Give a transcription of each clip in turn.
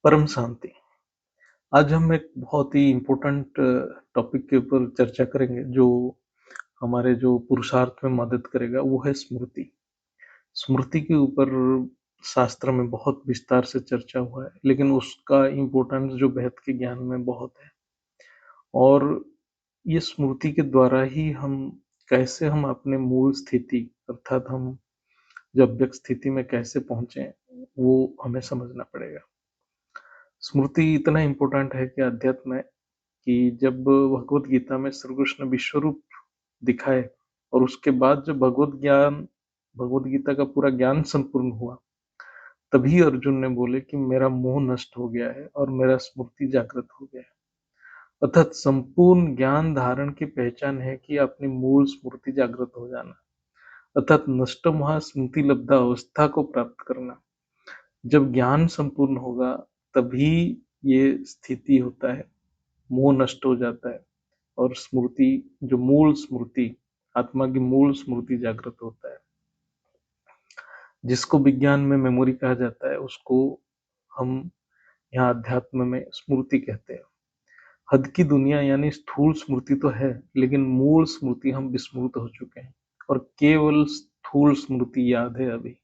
परम शांति। आज हम एक बहुत ही इम्पोर्टेंट टॉपिक के ऊपर चर्चा करेंगे जो हमारे जो पुरुषार्थ में मदद करेगा वो है स्मृति। स्मृति के ऊपर शास्त्र में बहुत विस्तार से चर्चा हुआ है, लेकिन उसका इम्पोर्टेंस जो वैद के ज्ञान में बहुत है। और ये स्मृति के द्वारा ही हम अपने मूल स्थिति अर्थात हम जब अव्यक्त स्थिति में कैसे पहुंचे वो हमें समझना पड़ेगा। स्मृति इतना इम्पोर्टेंट है कि अध्यात्म में कि जब भगवत गीता में श्री कृष्ण विश्वरूप दिखाए और उसके बाद जब भगवत गीता का पूरा ज्ञान संपूर्ण हुआ, तभी अर्जुन ने बोले कि मेरा मोह नष्ट हो गया है और मेरा स्मृति जागृत हो गया है। अर्थात संपूर्ण ज्ञान धारण की पहचान है कि अपनी मूल स्मृति जागृत हो जाना, अर्थात नष्ट मोह स्मृति लब्धा अवस्था को प्राप्त करना। जब ज्ञान संपूर्ण होगा तभी ये स्थिति होता है, मोह नष्ट हो जाता है और स्मृति जो मूल स्मृति आत्मा की मूल स्मृति जागृत होता है, जिसको विज्ञान में मेमोरी कहा जाता है, उसको हम यहाँ अध्यात्म में स्मृति कहते हैं। हद की दुनिया यानी स्थूल स्मृति तो है, लेकिन मूल स्मृति हम विस्मृत हो चुके हैं और केवल स्थूल स्मृति याद है अभी।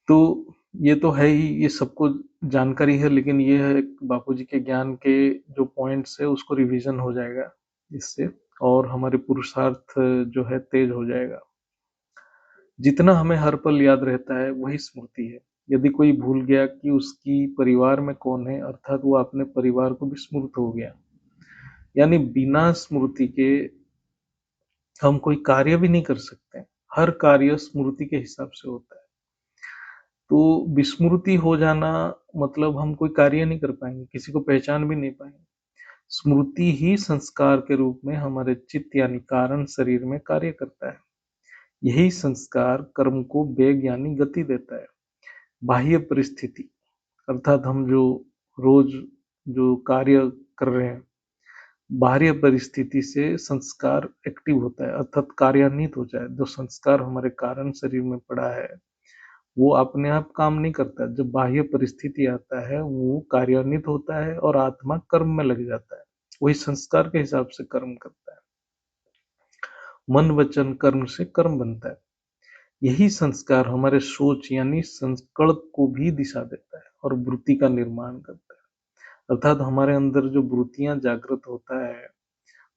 तो ये तो है ही, ये सबको जानकारी है, लेकिन ये है बापूजी के ज्ञान के जो पॉइंट्स है उसको रिवीजन हो जाएगा इससे, और हमारे पुरुषार्थ जो है तेज हो जाएगा। जितना हमें हर पल याद रहता है वही स्मृति है। यदि कोई भूल गया कि उसकी परिवार में कौन है, अर्थात वो अपने परिवार को विस्मृत हो गया। यानी बिना स्मृति के हम कोई कार्य भी नहीं कर सकते। हर कार्य स्मृति के हिसाब से होता है। तो विस्मृति हो जाना मतलब हम कोई कार्य नहीं कर पाएंगे, किसी को पहचान भी नहीं पाएंगे। स्मृति ही संस्कार के रूप में हमारे चित्त यानी कारण शरीर में कार्य करता है। यही संस्कार कर्म को वेग यानी गति देता है। बाह्य परिस्थिति अर्थात हम जो रोज जो कार्य कर रहे हैं, बाह्य परिस्थिति से संस्कार एक्टिव होता है, अर्थात कार्यान्वित हो जाए। जो संस्कार हमारे कारण शरीर में पड़ा है वो अपने आप काम नहीं करता। जब बाह्य परिस्थिति आता है वो कार्यान्वित होता है और आत्मा कर्म में लग जाता है। वही संस्कार के हिसाब से कर्म करता है। मन वचन कर्म से कर्म बनता है। यही संस्कार हमारे सोच यानी संकल्प को भी दिशा देता है और वृत्ति का निर्माण करता है। अर्थात हमारे अंदर जो वृत्तियां जागृत होता है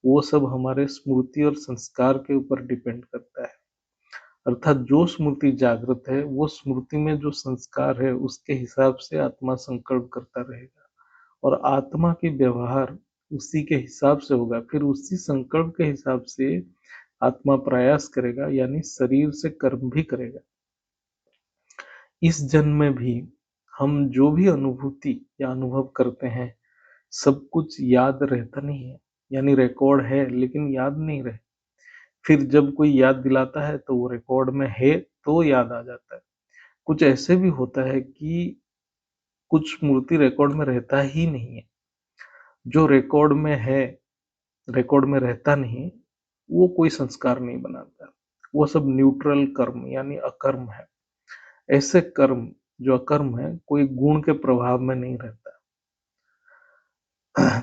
वो सब हमारे स्मृति और संस्कार के ऊपर डिपेंड करता है। अर्थात जो स्मृति जागृत है वो स्मृति में जो संस्कार है उसके हिसाब से आत्मा संकल्प करता रहेगा और आत्मा के व्यवहार उसी के हिसाब से होगा। फिर उसी संकल्प के हिसाब से आत्मा प्रयास करेगा यानी शरीर से कर्म भी करेगा। इस जन्म में भी हम जो भी अनुभूति या अनुभव करते हैं सब कुछ याद रहता नहीं है, यानी रिकॉर्ड है लेकिन याद नहीं रहे। फिर जब कोई याद दिलाता है तो वो रिकॉर्ड में है तो याद आ जाता है। कुछ ऐसे भी होता है कि कुछ स्मृति रिकॉर्ड में रहता ही नहीं है। जो रिकॉर्ड में है रिकॉर्ड में रहता नहीं, वो कोई संस्कार नहीं बनाता। वो सब न्यूट्रल कर्म यानी अकर्म है। ऐसे कर्म जो अकर्म है कोई गुण के प्रभाव में नहीं रहता।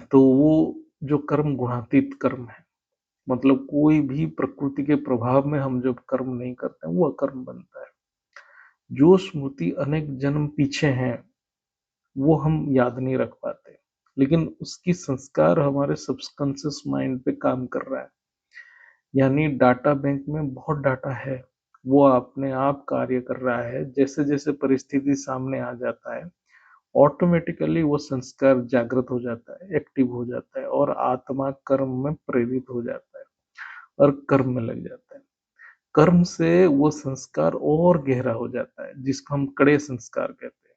तो वो जो कर्म गुणातीत कर्म है, मतलब कोई भी प्रकृति के प्रभाव में हम जब कर्म नहीं करते वो अकर्म बनता है। जो स्मृति अनेक जन्म पीछे है वो हम याद नहीं रख पाते, लेकिन उसकी संस्कार हमारे सबकॉन्शियस माइंड पे काम कर रहा है। यानी डाटा बैंक में बहुत डाटा है, वो अपने आप कार्य कर रहा है। जैसे जैसे परिस्थिति सामने आ जाता है ऑटोमेटिकली वो संस्कार जागृत हो जाता है, एक्टिव हो जाता है और आत्मा कर्म में प्रेरित हो जाता है और कर्म में लग जाता है। कर्म से वो संस्कार और गहरा हो जाता है, जिसको हम कड़े संस्कार कहते हैं।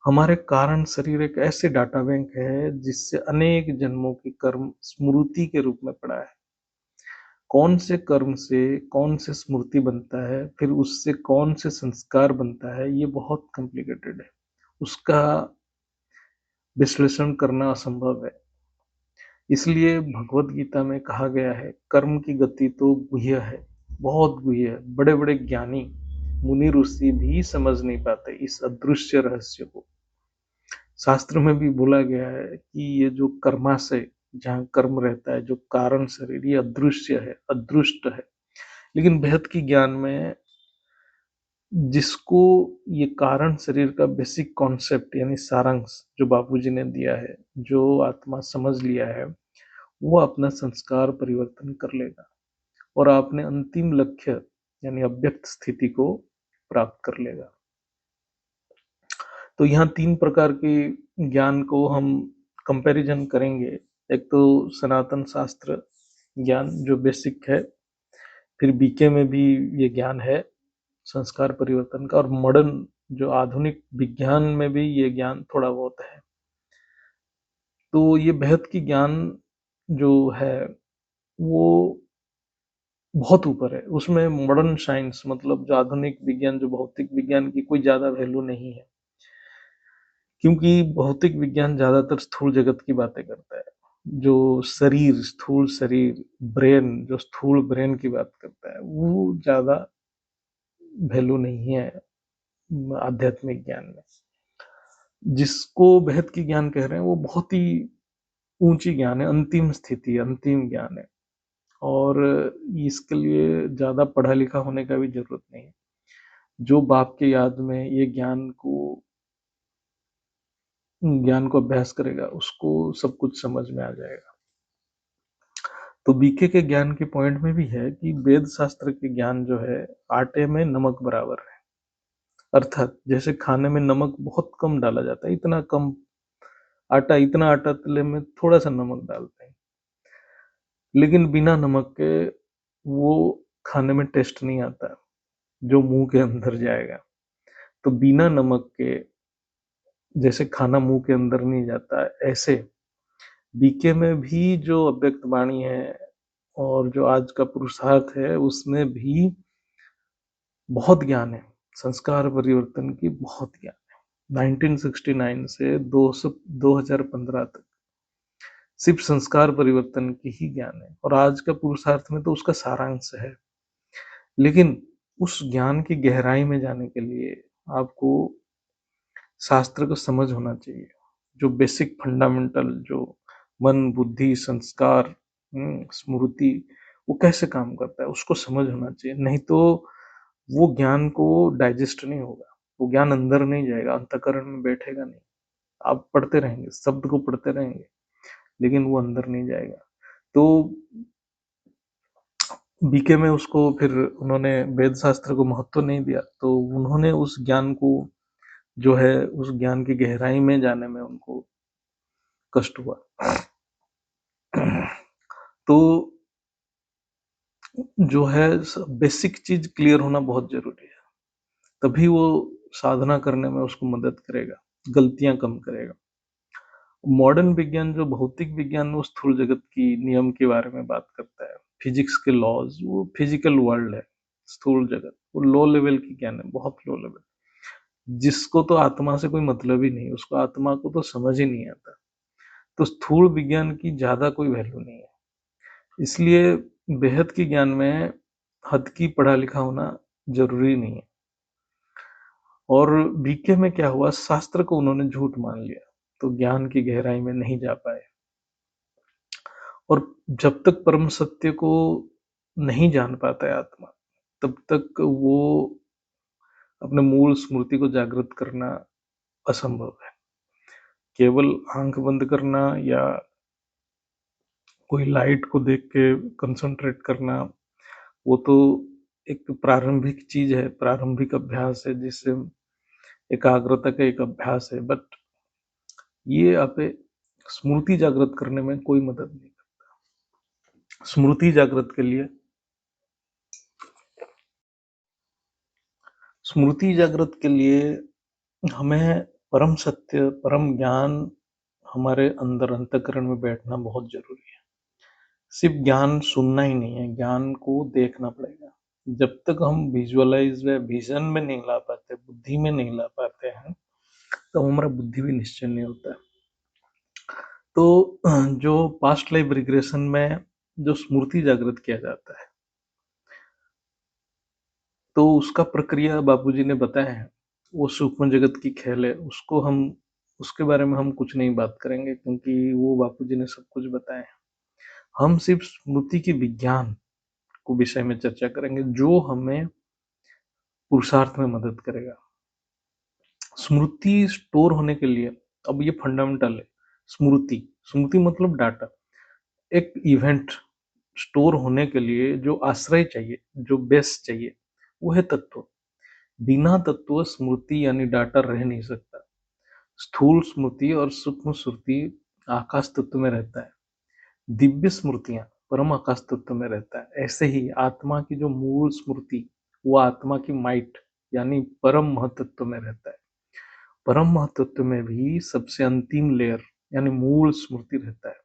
हमारे कारण शरीर एक ऐसे डाटा बैंक है जिससे अनेक जन्मों की कर्म स्मृति के रूप में पड़ा है। कौन से कर्म से कौन से स्मृति बनता है, फिर उससे कौन से संस्कार बनता है, ये बहुत कॉम्प्लिकेटेड है। उसका विश्लेषण करना असंभव है। इसलिए भगवत गीता में कहा गया है कर्म की गति तो गुह्य है, बहुत गुह्य है। बड़े बड़े ज्ञानी मुनि ऋषि भी समझ नहीं पाते इस अदृश्य रहस्य को। शास्त्र में भी बोला गया है कि ये जो कर्माशय, जहाँ कर्म रहता है, जो कारण शरीर, ये अदृश्य है, अदृष्ट है। लेकिन बेहद की ज्ञान में जिसको ये कारण शरीर का बेसिक कॉन्सेप्ट यानी सारांश जो बापूजी ने दिया है, जो आत्मा समझ लिया है, वो अपना संस्कार परिवर्तन कर लेगा और अपने अंतिम लक्ष्य यानी अव्यक्त स्थिति को प्राप्त कर लेगा। तो यहाँ 3 प्रकार के ज्ञान को हम कंपैरिजन करेंगे। एक तो सनातन शास्त्र ज्ञान जो बेसिक है, फिर बीके में भी ये ज्ञान है संस्कार परिवर्तन का, और मॉडर्न जो आधुनिक विज्ञान में भी ये ज्ञान थोड़ा बहुत है। तो ये बेहद की ज्ञान जो है वो बहुत ऊपर है। उसमें मॉडर्न साइंस मतलब जो आधुनिक विज्ञान, जो भौतिक विज्ञान की कोई ज़्यादा वैल्यू नहीं है। क्योंकि भौतिक विज्ञान ज़्यादातर स्थूल जगत की बातें करता है। जो शरीर, स्थूल शरीर, ब्रेन, जो स्थूल ब्रेन की बात करता है, वो ज़्यादा वैल्यू नहीं है आध्यात्मिक ज्ञान में। जिसको बेहद की ज्ञान कह रहे हैं वो बहुत ही ऊंची ज्ञान है, अंतिम स्थिति, अंतिम ज्ञान है। और इसके लिए ज़्यादा पढ़ा लिखा होने का भी जरूरत नहीं है। जो बाप के याद में ये ज्ञान को अभ्यास करेगा उसको सब कुछ समझ में आ जाएगा। तो बीके के ज्ञान के पॉइंट में भी है कि वेद शास्त्र के ज्ञान जो है आटे में नमक बराबर है। अर्थात जैसे खाने में नमक बहुत कम डाला जाता है, इतना कम आटा, इतना आटा तले में थोड़ा सा नमक डालते हैं, लेकिन बिना नमक के वो खाने में टेस्ट नहीं आता जो मुंह के अंदर जाएगा। तो बिना नमक के जैसे खाना मुंह के अंदर नहीं जाता, ऐसे बीके में भी जो अव्यक्त वाणी है और जो आज का पुरुषार्थ है उसमें भी बहुत ज्ञान है। संस्कार परिवर्तन की बहुत ज्ञान है। 1969 से 2015 तक सिर्फ संस्कार परिवर्तन की ही ज्ञान है, और आज का पुरुषार्थ में तो उसका सारांश है। लेकिन उस ज्ञान की गहराई में जाने के लिए आपको शास्त्र को समझ होना चाहिए। जो बेसिक फंडामेंटल, जो मन, बुद्धि, संस्कार, स्मृति, वो कैसे काम करता है उसको समझ होना चाहिए। नहीं तो वो ज्ञान को डाइजेस्ट नहीं होगा, वो ज्ञान अंदर नहीं जाएगा, अंतःकरण में बैठेगा नहीं। आप पढ़ते रहेंगे, शब्द को पढ़ते रहेंगे, लेकिन वो अंदर नहीं जाएगा। तो बीके में उसको फिर उन्होंने वेद शास्त्र को महत्व नहीं दिया, तो उन्होंने उस ज्ञान को जो है उस ज्ञान की गहराई में जाने में उनको कष्ट हुआ। तो जो है बेसिक चीज क्लियर होना बहुत जरूरी है, तभी वो साधना करने में उसको मदद करेगा, गलतियां कम करेगा। मॉडर्न विज्ञान जो भौतिक विज्ञान वो स्थूल जगत की नियम के बारे में बात करता है, फिजिक्स के लॉज, वो फिजिकल वर्ल्ड है। स्थूल जगत वो लो लेवल की ज्ञान है, बहुत लो लेवल, जिसको तो आत्मा से कोई मतलब ही नहीं, उसको आत्मा को तो समझ ही नहीं आता। तो स्थूल विज्ञान की ज्यादा कोई वैल्यू नहीं है। इसलिए बेहद की ज्ञान में हद की पढ़ा लिखा होना जरूरी नहीं है। और बीके में क्या हुआ, शास्त्र को उन्होंने झूठ मान लिया, तो ज्ञान की गहराई में नहीं जा पाए। और जब तक परम सत्य को नहीं जान पाता है आत्मा, तब तक वो अपने मूल स्मृति को जागृत करना असंभव है। केवल आंख बंद करना या कोई लाइट को देख के कंसंट्रेट करना, वो तो एक प्रारंभिक चीज है, प्रारंभिक अभ्यास है, जिससे एकाग्रता का एक अभ्यास है। बट ये आप स्मृति जागृत करने में कोई मदद नहीं। स्मृति जागृत के लिए, स्मृति जागृत के लिए हमें परम सत्य, परम ज्ञान हमारे अंदर अंतःकरण में बैठना बहुत जरूरी है। सिर्फ ज्ञान सुनना ही नहीं है, ज्ञान को देखना पड़ेगा। जब तक हम विजुअलाइज व विजन में नहीं ला पाते, बुद्धि में नहीं ला पाते हैं, तो हमारा बुद्धि भी निश्चय नहीं होता है। तो जो पास्ट लाइफ रिग्रेशन में जो स्मृति जागृत किया जाता है, तो उसका प्रक्रिया बापूजी ने बताया है। वो सूक्ष्म जगत की खेल है, उसके बारे में हम कुछ नहीं बात करेंगे क्योंकि वो बापूजी ने सब कुछ बताया है। हम सिर्फ स्मृति के विज्ञान को विषय में चर्चा करेंगे, जो हमें पुरुषार्थ में मदद करेगा। स्मृति स्टोर होने के लिए, अब ये फंडामेंटल है। स्मृति स्मृति मतलब डाटा। एक इवेंट स्टोर होने के लिए जो आश्रय चाहिए, जो बेस चाहिए, वो है तत्व। बिना तत्व स्मृति यानी डाटा रह नहीं सकता। स्थूल स्मृति और सूक्ष्म स्मृति आकाश तत्व में रहता है। दिव्य स्मृतियां परम आकाश तत्व में रहता है। ऐसे ही आत्मा की जो मूल स्मृति, वो आत्मा की माइट यानी परम महतत्व में रहता है। परम महतत्व में भी सबसे अंतिम लेयर यानी मूल स्मृति रहता है।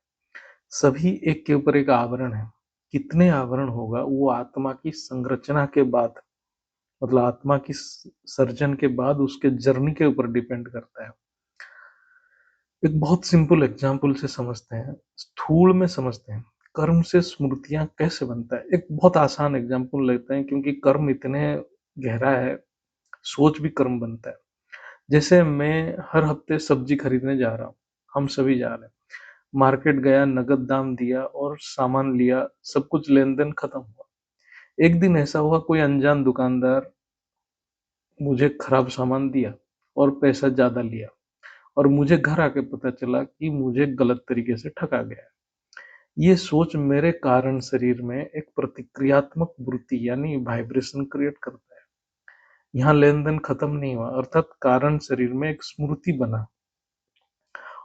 सभी एक के ऊपर एक आवरण है। कितने आवरण होगा वो आत्मा की संरचना के बाद, मतलब आत्मा की सर्जन के बाद उसके जर्नी के ऊपर डिपेंड करता है। एक बहुत सिंपल एग्जाम्पल से समझते हैं, स्थूल में समझते हैं। कर्म से स्मृतियां कैसे बनता है, एक बहुत आसान एग्जाम्पल लेते हैं क्योंकि कर्म इतने गहरा है। सोच भी कर्म बनता है। जैसे मैं हर हफ्ते सब्जी खरीदने जा रहा हूँ, हम सभी जा रहे हैं। मार्केट गया, नगद दाम दिया और सामान लिया, सब कुछ लेन देन खत्म हुआ। एक दिन ऐसा हुआ, कोई अनजान दुकानदार मुझे खराब सामान दिया और पैसा ज्यादा लिया, और मुझे घर आके पता चला कि मुझे गलत तरीके से ठगा गया। ये सोच मेरे कारण शरीर में एक प्रतिक्रियात्मक वृत्ति यानी वाइब्रेशन क्रिएट करता है। यहाँ लेन देन खत्म नहीं हुआ, अर्थात कारण शरीर में एक स्मृति बना।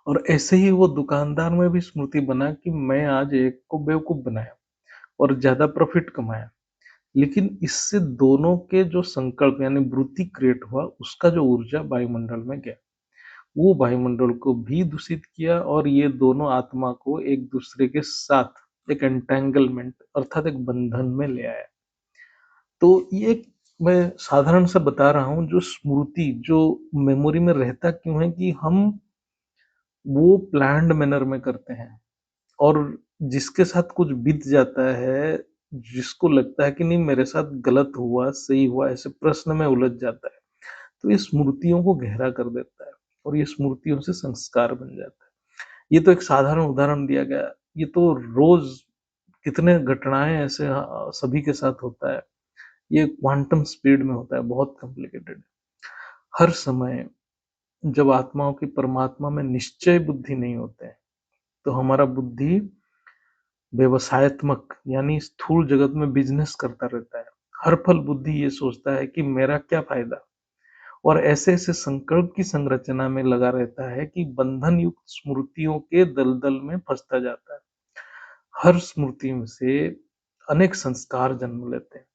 और ऐसे ही वो दुकानदार में भी स्मृति बना कि मैं आज एक को बेवकूफ बनाया और ज्यादा प्रॉफिट कमाया। लेकिन इससे दोनों के जो संकल्प यानी वृत्ति क्रिएट हुआ, उसका जो ऊर्जा वायुमंडल में गया, वो वायुमंडल को भी दूषित किया, और ये दोनों आत्मा को एक दूसरे के साथ एक एंटेंगलमेंट अर्थात एक बंधन में ले आया। तो ये मैं साधारण सा बता रहा हूँ, जो स्मृति जो मेमोरी में रहता क्यों है कि हम वो प्लान्ड मैनर में करते हैं। और जिसके साथ कुछ बीत जाता है, जिसको लगता है कि नहीं मेरे साथ गलत हुआ सही हुआ, ऐसे प्रश्न में उलझ जाता है, तो ये स्मृतियों को गहरा कर देता है और ये स्मृतियों से संस्कार बन जाता है। ये तो एक साधारण उदाहरण दिया गया। ये तो रोज कितने घटनाएं ऐसे सभी के साथ होता है। ये क्वांटम स्पीड में होता है, बहुत कॉम्प्लिकेटेड। हर समय जब आत्माओं की परमात्मा में निश्चय बुद्धि नहीं होते हैं, तो हमारा बुद्धि व्यवसायत्मक यानी स्थूल जगत में बिजनेस करता रहता है। हर पल बुद्धि ये सोचता है कि मेरा क्या फायदा, और ऐसे ऐसे संकल्प की संरचना में लगा रहता है कि बंधन युक्त स्मृतियों के दलदल में फंसता जाता है। हर स्मृति में से अनेक संस्कार जन्म लेते हैं,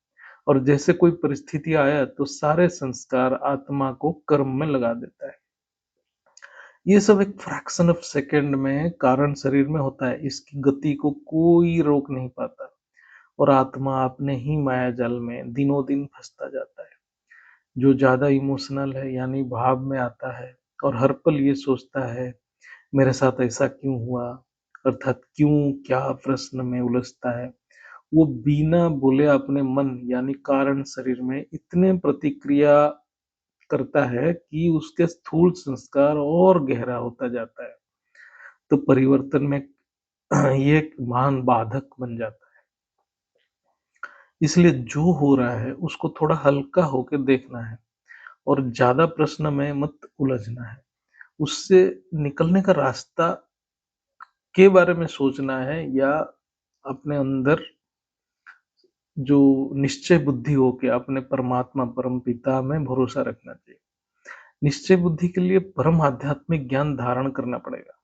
और जैसे कोई परिस्थिति आया तो सारे संस्कार आत्मा को कर्म में लगा देता है। ये सब एक फ्रैक्शन ऑफ सेकंड में कारण शरीर में होता है। इसकी गति को कोई रोक नहीं पाता, और आत्मा अपने ही माया जाल में दिनों दिन फंसता जाता है। जो ज्यादा इमोशनल है यानी भाव में आता है और हर पल ये सोचता है मेरे साथ ऐसा क्यों हुआ, अर्थात क्यों क्या प्रश्न में उलझता है, वो बिना बोले अपने मन यानी कारण शरीर में इतने प्रतिक्रिया करता है कि उसके स्थूल संस्कार और गहरा होता जाता है। तो परिवर्तन में ये एक महान बाधक बन जाता है। इसलिए जो हो रहा है उसको थोड़ा हल्का होकर देखना है, और ज्यादा प्रश्न में मत उलझना है। उससे निकलने का रास्ता के बारे में सोचना है, या अपने अंदर जो निश्चय बुद्धि हो के अपने परमात्मा परम पिता में भरोसा रखना चाहिए। निश्चय बुद्धि के लिए परम आध्यात्मिक ज्ञान धारण करना पड़ेगा,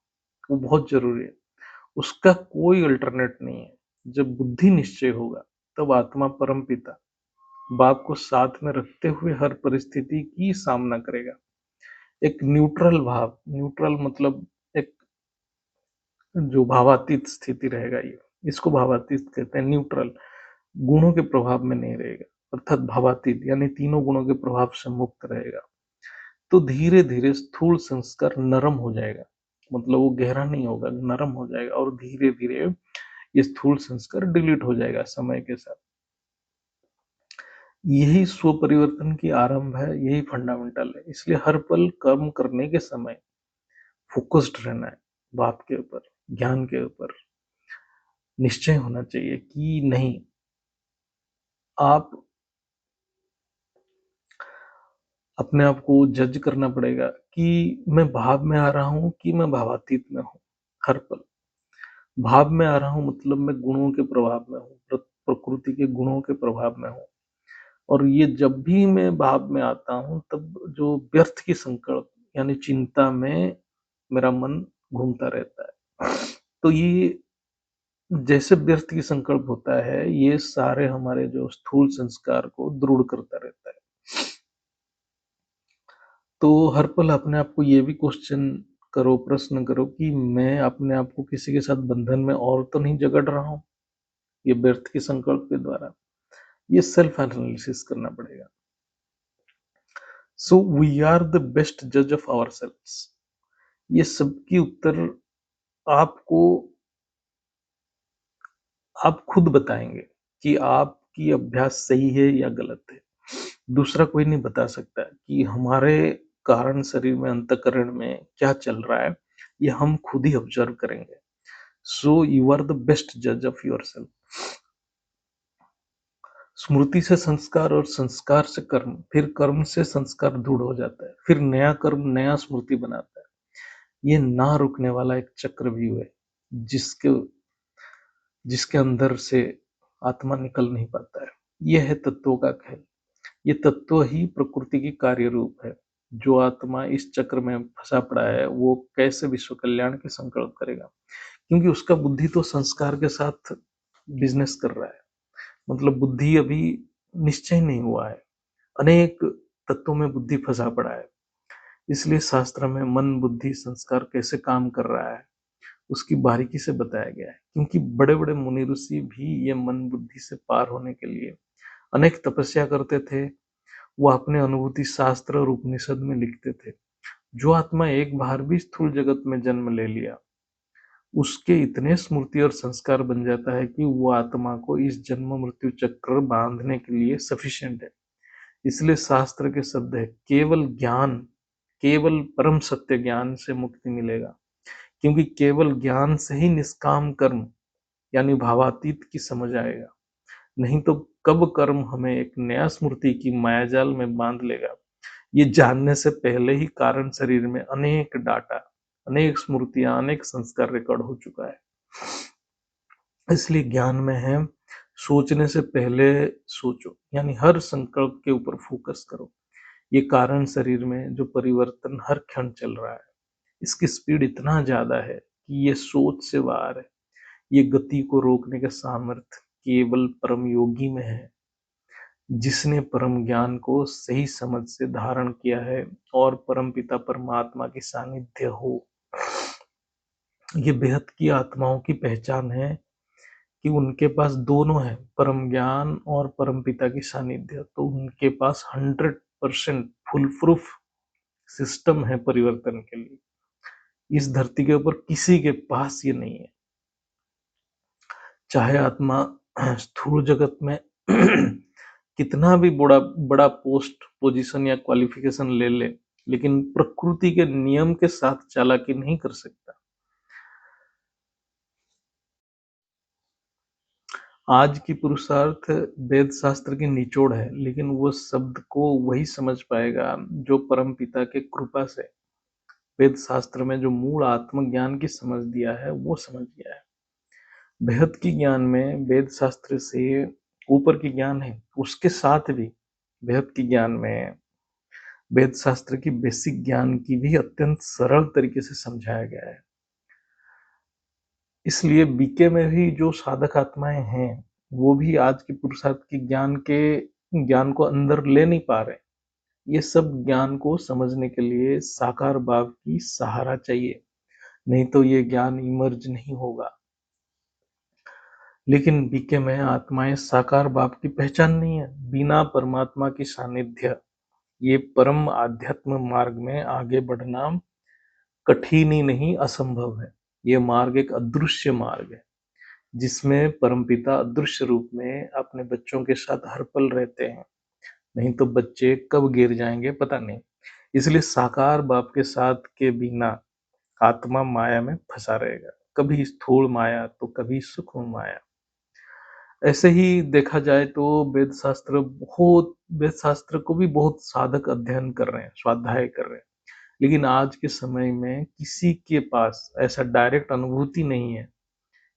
वो बहुत जरूरी है। उसका कोई अल्टरनेट नहीं है। जब बुद्धि निश्चय होगा, तब आत्मा परम पिता बाप को साथ में रखते हुए हर परिस्थिति की सामना करेगा। एक न्यूट्रल भाव, न्यूट्रल मतलब एक जो भावातीत स्थिति रहेगा, ये इसको भावातीत कहते हैं। न्यूट्रल गुणों के प्रभाव में नहीं रहेगा, अर्थात भावातीत यानी तीनों गुणों के प्रभाव से मुक्त रहेगा। तो धीरे धीरे स्थूल संस्कार नरम हो जाएगा, मतलब वो गहरा नहीं होगा, नरम हो जाएगा, और धीरे धीरे ये स्थूल संस्कार डिलीट हो जाएगा समय के साथ। यही स्व परिवर्तन की आरंभ है, यही फंडामेंटल है। इसलिए हर पल कर्म करने के समय फोकस्ड रहना है, बात के ऊपर, ज्ञान के ऊपर। निश्चय होना चाहिए कि नहीं, आप अपने आप को जज करना पड़ेगा कि मैं भाव में आ रहा हूं कि मैं भावातीत में हूं। हर पल भाव में आ रहा हूं मतलब मैं गुणों के प्रभाव में हूँ, प्रकृति के गुणों के प्रभाव में हूँ। और ये जब भी मैं भाव में आता हूँ तब जो व्यर्थ की संकल्प यानी चिंता में मेरा मन घूमता रहता है। तो ये जैसे व्यर्थ की संकल्प होता है, ये सारे हमारे जो स्थूल संस्कार को दृढ़ करता रहता है। तो हर पल अपने आप को ये भी क्वेश्चन करो, प्रश्न करो कि मैं अपने आप को किसी के साथ बंधन में और तो नहीं जकड़ रहा हूँ ये व्यर्थ की संकल्प के द्वारा। ये सेल्फ एनालिसिस करना पड़ेगा। So we are the best जज ऑफ आवर सेल्व्स। ये सबकी उत्तर आपको आप खुद बताएंगे कि आपकी अभ्यास सही है या गलत है। दूसरा कोई नहीं बता सकता कि हमारे कारण शरीर में अंतःकरण में क्या चल रहा है। ये हम खुद ही ऑब्जर्व करेंगे। So you are the best जज ऑफ योर सेल्फ। स्मृति से संस्कार और संस्कार से कर्म, फिर कर्म से संस्कार दृढ़ हो जाता है, फिर नया कर्म नया स्मृति बनाता है। ये ना रुकने वाला एक चक्रव्यूह है जिसके जिसके अंदर से आत्मा निकल नहीं पाता है। यह है तत्वों का खेल। ये तत्व ही प्रकृति की कार्य रूप है। जो आत्मा इस चक्र में फंसा पड़ा है वो कैसे विश्व कल्याण के संकल्प करेगा, क्योंकि उसका बुद्धि तो संस्कार के साथ बिजनेस कर रहा है। मतलब बुद्धि अभी निश्चय नहीं हुआ है, अनेक तत्वों में बुद्धि फंसा पड़ा है। इसलिए शास्त्र में मन बुद्धि संस्कार कैसे काम कर रहा है उसकी बारीकी से बताया गया है, क्योंकि बड़े बड़े मुनि ऋषि भी ये मन बुद्धि से पार होने के लिए अनेक तपस्या करते थे। वो अपने अनुभूति शास्त्र और उपनिषद में लिखते थे। जो आत्मा एक बार भी स्थूल जगत में जन्म ले लिया उसके इतने स्मृति और संस्कार बन जाता है कि वो आत्मा को इस जन्म मृत्यु चक्र बांधने के लिए सफिशिएंट है। इसलिए शास्त्र के शब्द है केवल ज्ञान, केवल परम सत्य ज्ञान से मुक्ति मिलेगा, क्योंकि केवल ज्ञान से ही निष्काम कर्म यानी भावातीत की समझ आएगा। नहीं तो कब कर्म हमें एक नया स्मृति की मायाजाल में बांध लेगा, ये जानने से पहले ही कारण शरीर में अनेक डाटा, अनेक स्मृतियां, अनेक संस्कार रिकॉर्ड हो चुका है। इसलिए ज्ञान में है सोचने से पहले सोचो, यानी हर संकल्प के ऊपर फोकस करो। ये कारण शरीर में जो परिवर्तन हर क्षण चल रहा है, इसकी स्पीड इतना ज्यादा है कि ये सोच से बाहर है। ये गति को रोकने का सामर्थ्य केवल परम योगी में है, जिसने परम ज्ञान को सही समझ से धारण किया है और परम पिता परमात्मा की सानिध्य हो। ये बेहद की आत्माओं की पहचान है कि उनके पास दोनों है, परम ज्ञान और परम पिता की सानिध्य। तो उनके पास 100% फुल प्रूफ सिस्टम है परिवर्तन के लिए। इस धरती के ऊपर किसी के पास ये नहीं है। चाहे आत्मा स्थूल जगत में कितना भी बड़ा बड़ा पोस्ट पोजीशन या क्वालिफिकेशन ले ले, लेकिन प्रकृति के नियम के साथ चालाकी नहीं कर सकता। आज की पुरुषार्थ वेद शास्त्र की निचोड़ है, लेकिन वो शब्द को वही समझ पाएगा जो परम पिता के कृपा से वेद शास्त्र में जो मूल आत्मज्ञान की समझ दिया है वो समझ गया है। बेहद की ज्ञान में वेद शास्त्र से ऊपर की ज्ञान है, उसके साथ भी बेहद की ज्ञान में वेद शास्त्र की बेसिक ज्ञान की भी अत्यंत सरल तरीके से समझाया गया है। इसलिए बीके में भी जो साधक आत्माएं हैं वो भी आज की पुरुषार्थ की ज्ञान को अंदर ले नहीं पा रहे। ये सब ज्ञान को समझने के लिए साकार भाव की सहारा चाहिए, नहीं तो ये ज्ञान इमर्ज नहीं होगा। लेकिन बीके में आत्माएं साकार भाव की पहचान नहीं है। बिना परमात्मा की सानिध्य ये परम आध्यात्म मार्ग में आगे बढ़ना कठिन ही नहीं असंभव है। ये मार्ग एक अदृश्य मार्ग है जिसमें परमपिता अदृश्य रूप में अपने बच्चों के साथ हर पल रहते हैं। नहीं तो बच्चे कब गिर जाएंगे पता नहीं। इसलिए साकार बाप के साथ के बिना आत्मा माया में फंसा रहेगा, कभी स्थूल माया तो कभी सूक्ष्म माया। ऐसे ही देखा जाए तो वेद शास्त्र को भी बहुत साधक अध्ययन कर रहे हैं, स्वाध्याय कर रहे हैं। लेकिन आज के समय में किसी के पास ऐसा डायरेक्ट अनुभूति नहीं है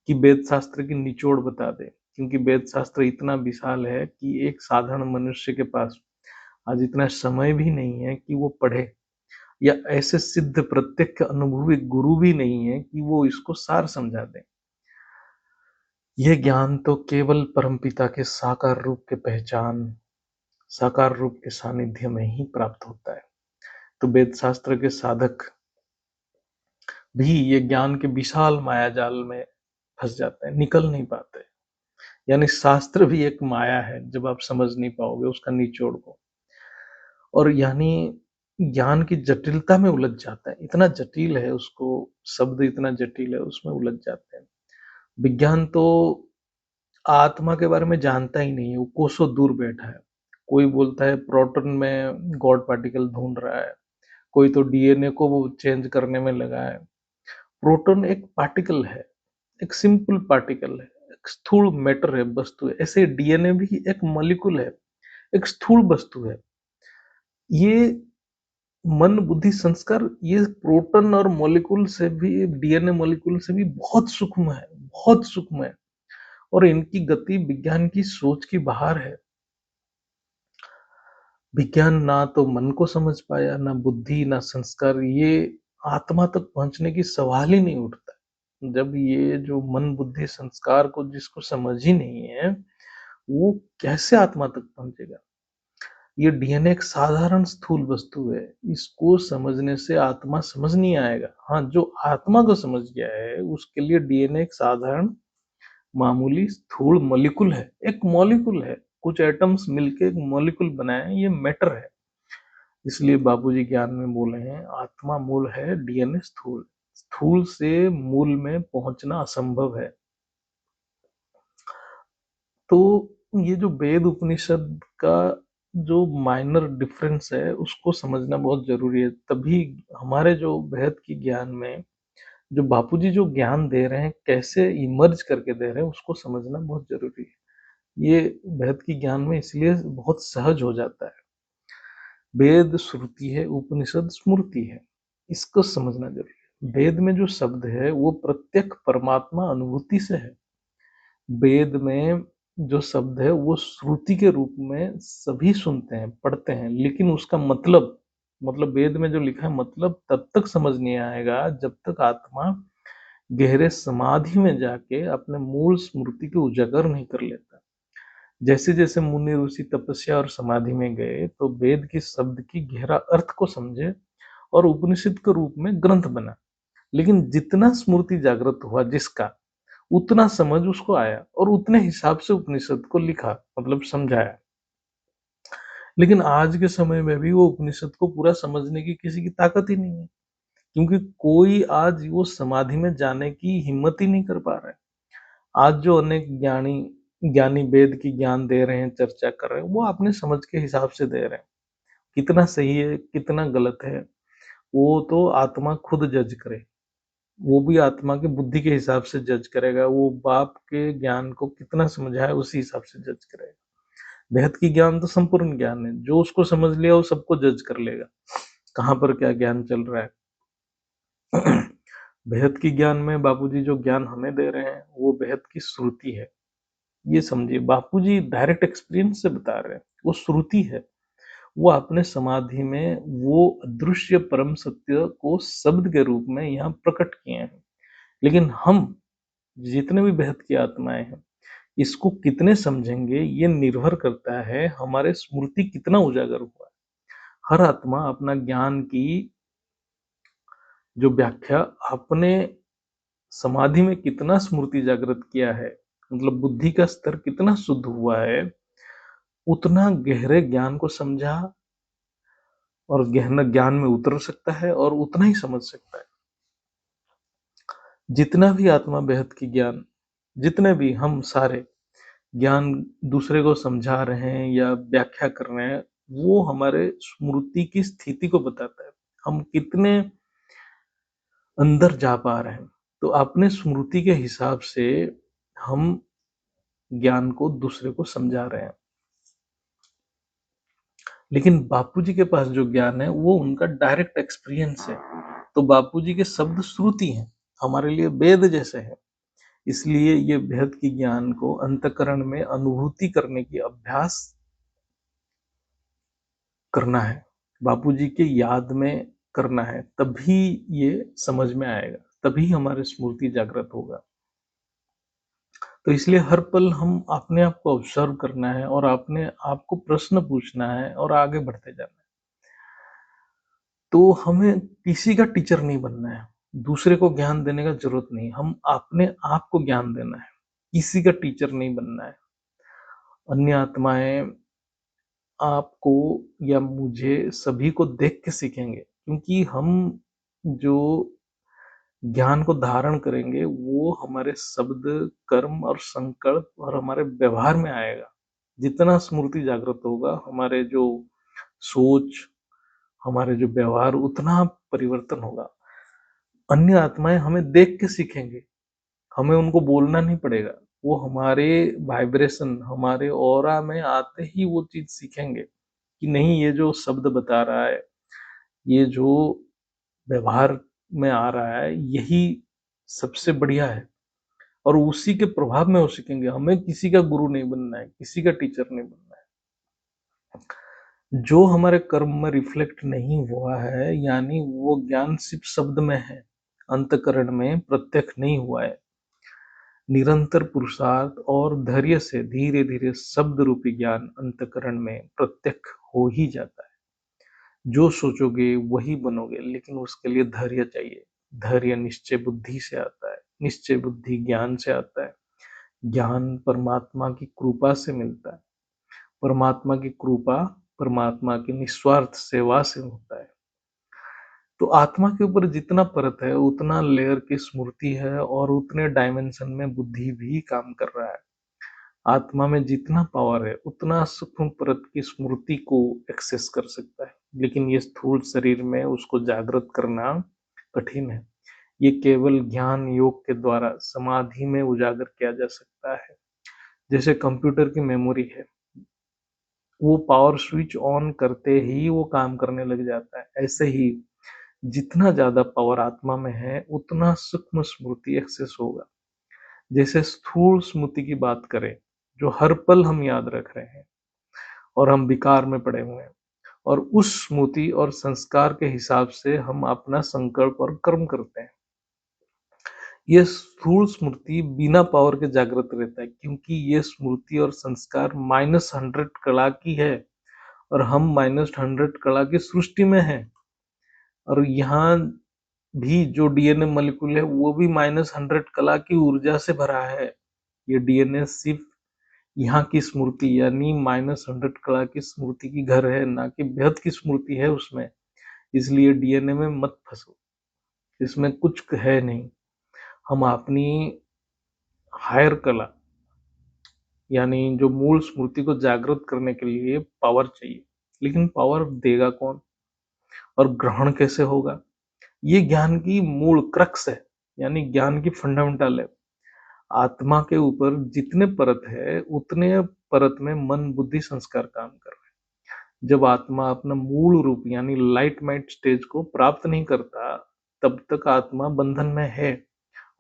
कि वेद शास्त्र की निचोड़ बता दे, क्योंकि वेद शास्त्र इतना विशाल है कि एक साधारण मनुष्य के पास आज इतना समय भी नहीं है कि वो पढ़े, या ऐसे सिद्ध प्रत्यक्ष अनुभवी गुरु भी नहीं है कि वो इसको सार समझा दे। यह ज्ञान तो केवल परमपिता के साकार रूप के पहचान, साकार रूप के सानिध्य में ही प्राप्त होता है। तो वेद शास्त्र के साधक भी ये ज्ञान के विशाल माया जाल में फंस जाते हैं, निकल नहीं पाते। यानी शास्त्र भी एक माया है, जब आप समझ नहीं पाओगे उसका निचोड़ को। और यानी ज्ञान की जटिलता में उलझ जाता है, इतना जटिल है उसको, शब्द इतना जटिल है, उसमें उलझ जाते हैं। विज्ञान तो आत्मा के बारे में जानता ही नहीं है, वो कोसों दूर बैठा है। कोई बोलता है प्रोटॉन में गॉड पार्टिकल ढूंढ रहा है, कोई तो डीएनए को वो चेंज करने में लगा है। प्रोटॉन एक पार्टिकल है, एक सिंपल पार्टिकल है, एक स्थूल मैटर है, वस्तु है। ऐसे डीएनए भी एक मॉलिक्यूल है, एक स्थूल वस्तु है। ये मन बुद्धि संस्कार, ये प्रोटॉन और मॉलिक्यूल से भी, डीएनए मॉलिक्यूल से भी बहुत सूक्ष्म है, बहुत सूक्ष्म है। और इनकी गति विज्ञान की सोच की बाहर है। विज्ञान ना तो मन को समझ पाया, ना बुद्धि, ना संस्कार, ये आत्मा तक पहुंचने की सवाल ही नहीं उठता। जब ये जो मन बुद्धि संस्कार को जिसको समझ ही नहीं है, वो कैसे आत्मा तक पहुंचेगा। ये डीएनए एक साधारण स्थूल वस्तु है, इसको समझने से आत्मा समझ नहीं आएगा। हाँ, जो आत्मा को समझ गया है उसके लिए डीएनए एक साधारण मामूली स्थूल मॉलिक्यूल है, एक मॉलिक्यूल है। कुछ एटम्स मिलके एक मॉलिक्यूल बनाए, ये मैटर है। इसलिए बापूजी ज्ञान में बोले हैं, आत्मा मूल है, डीएनए स्थूल। स्थूल से मूल में पहुंचना असंभव है। तो ये जो वेद उपनिषद का जो माइनर डिफरेंस है उसको समझना बहुत जरूरी है। तभी हमारे जो वेद की ज्ञान में जो बापूजी जो ज्ञान दे रहे हैं, कैसे इमर्ज करके दे रहे हैं, उसको समझना बहुत जरूरी है। ये वेद की ज्ञान में इसलिए बहुत सहज हो जाता है। वेद श्रुति है, उपनिषद स्मृति है, इसको समझना जरूरी है। वेद में जो शब्द है वो प्रत्यक्ष परमात्मा अनुभूति से है। वेद में जो शब्द है वो श्रुति के रूप में सभी सुनते हैं, पढ़ते हैं, लेकिन उसका मतलब वेद में जो लिखा है मतलब तब तक समझ नहीं आएगा जब तक आत्मा गहरे समाधि में जाके अपने मूल स्मृति को उजागर नहीं कर लेता। जैसे जैसे मुनि ऋषि तपस्या और समाधि में गए तो वेद के शब्द की गहरा अर्थ को समझे और उपनिषद के रूप में ग्रंथ बना। लेकिन जितना स्मृति जागृत हुआ जिसका, उतना समझ उसको आया और उतने हिसाब से उपनिषद को लिखा, मतलब समझाया। लेकिन आज के समय में भी वो उपनिषद को पूरा समझने की किसी की ताकत ही नहीं है, क्योंकि कोई आज वो समाधि में जाने की हिम्मत ही नहीं कर पा रहा है। आज जो अनेक ज्ञानी ज्ञानी वेद की ज्ञान दे रहे हैं, चर्चा कर रहे हैं, वो अपने समझ के हिसाब से दे रहे हैं। कितना सही है कितना गलत है वो तो आत्मा खुद जज करे। वो भी आत्मा की बुद्धि के हिसाब से जज करेगा, वो बाप के ज्ञान को कितना समझा है उसी हिसाब से जज करेगा। बेहद की ज्ञान तो संपूर्ण ज्ञान है, जो उसको समझ लिया वो सबको जज कर लेगा कहाँ पर क्या ज्ञान चल रहा है। बेहद की ज्ञान में बापूजी जो ज्ञान हमें दे रहे हैं वो बेहद की श्रुति है। ये समझिए, बापूजी डायरेक्ट एक्सपीरियंस से बता रहे हैं, वो श्रुति है। वो अपने समाधि में वो अदृश्य परम सत्य को शब्द के रूप में यहाँ प्रकट किए हैं। लेकिन हम जितने भी बेहद की आत्माएं हैं, इसको कितने समझेंगे ये निर्भर करता है हमारे स्मृति कितना उजागर हुआ है। हर आत्मा अपना ज्ञान की जो व्याख्या अपने समाधि में कितना स्मृति जागृत किया है, मतलब बुद्धि का स्तर कितना शुद्ध हुआ है, उतना गहरे ज्ञान को समझा और गहन ज्ञान में उतर सकता है और उतना ही समझ सकता है। जितना भी आत्मा बेहद की ज्ञान, जितने भी हम सारे ज्ञान दूसरे को समझा रहे हैं या व्याख्या कर रहे हैं, वो हमारे स्मृति की स्थिति को बताता है। हम कितने अंदर जा पा रहे हैं। तो अपने स्मृति के हिसाब से हम ज्ञान को दूसरे को समझा रहे हैं। लेकिन बापूजी के पास जो ज्ञान है वो उनका डायरेक्ट एक्सपीरियंस है। तो बापूजी के शब्द श्रुति हैं, हमारे लिए वेद जैसे हैं। इसलिए ये भेद की ज्ञान को अंतःकरण में अनुभूति करने की अभ्यास करना है, बापूजी के याद में करना है, तभी ये समझ में आएगा, तभी हमारी स्मृति जागृत होगा। तो इसलिए हर पल हम अपने आप को ऑब्जर्व करना है और अपने आप को प्रश्न पूछना है और आगे बढ़ते जाना है। तो हमें किसी का टीचर नहीं बनना है, दूसरे को ज्ञान देने का जरूरत नहीं, हम अपने आप को ज्ञान देना है, किसी का टीचर नहीं बनना है। अन्य आत्माएं आपको या मुझे सभी को देख के सीखेंगे, क्योंकि हम जो ज्ञान को धारण करेंगे वो हमारे शब्द, कर्म और संकल्प और हमारे व्यवहार में आएगा। जितना स्मृति जागृत होगा, हमारे जो सोच, हमारे जो व्यवहार, उतना परिवर्तन होगा। अन्य आत्माएं हमें देख के सीखेंगे, हमें उनको बोलना नहीं पड़ेगा, वो हमारे वाइब्रेशन, हमारे ऑरा में आते ही वो चीज सीखेंगे कि नहीं, ये जो शब्द बता रहा है, ये जो व्यवहार में आ रहा है, यही सबसे बढ़िया है। और उसी के प्रभाव में वो सीखेंगे। हमें किसी का गुरु नहीं बनना है, किसी का टीचर नहीं बनना है। जो हमारे कर्म में रिफ्लेक्ट नहीं हुआ है, यानी वो ज्ञान सिर्फ शब्द में है, अंतकरण में प्रत्यक्ष नहीं हुआ है, निरंतर पुरुषार्थ और धैर्य से धीरे धीरे शब्द रूपी ज्ञान अंतकरण में प्रत्यक्ष हो ही जाता है। जो सोचोगे वही बनोगे, लेकिन उसके लिए धैर्य चाहिए। धैर्य निश्चय बुद्धि से आता है, निश्चय बुद्धि ज्ञान से आता है, ज्ञान परमात्मा की कृपा से मिलता है, परमात्मा की कृपा परमात्मा की निस्वार्थ सेवा से होता है। तो आत्मा के ऊपर जितना परत है, उतना लेयर की स्मृति है और उतने डायमेंशन में बुद्धि भी काम कर रहा है। आत्मा में जितना पावर है, उतना सूक्ष्म परत की स्मृति को एक्सेस कर सकता है, लेकिन ये स्थूल शरीर में उसको जागृत करना कठिन है। ये केवल ज्ञान योग के द्वारा समाधि में उजागर किया जा सकता है। जैसे कंप्यूटर की मेमोरी है, वो पावर स्विच ऑन करते ही वो काम करने लग जाता है। ऐसे ही जितना ज्यादा पावर आत्मा में है, उतना सूक्ष्म स्मृति एक्सेस होगा। जैसे स्थूल स्मृति की बात करें, जो हर पल हम याद रख रहे हैं और हम विकार में पड़े हुए हैं, और उस स्मृति और संस्कार के हिसाब से हम अपना संकल्प और कर्म करते हैं। ये स्थूल स्मृति बिना पावर के जागृत रहता है, क्योंकि ये स्मृति और संस्कार -100 कला की है और हम -100 कला की सृष्टि में हैं। और यहाँ भी जो डीएनए मॉलिक्यूल है, वो भी -100 कला की ऊर्जा से भरा है। ये डीएनए सिर्फ यहाँ की स्मृति यानी -100 कला की स्मृति की घर है, ना कि बेहद की स्मृति है उसमें। इसलिए डीएनए में मत फंसो, इसमें कुछ है नहीं। हम अपनी हायर कला यानी जो मूल स्मृति को जागृत करने के लिए पावर चाहिए, लेकिन पावर देगा कौन और ग्रहण कैसे होगा? ये ज्ञान की मूल क्रक्स है, यानी ज्ञान की फंडामेंटल है। आत्मा के ऊपर जितने परत है, उतने परत में मन बुद्धि संस्कार काम कर रहे हैं। जब आत्मा अपना मूल रूप यानी लाइट माइट स्टेज को प्राप्त नहीं करता, तब तक आत्मा बंधन में है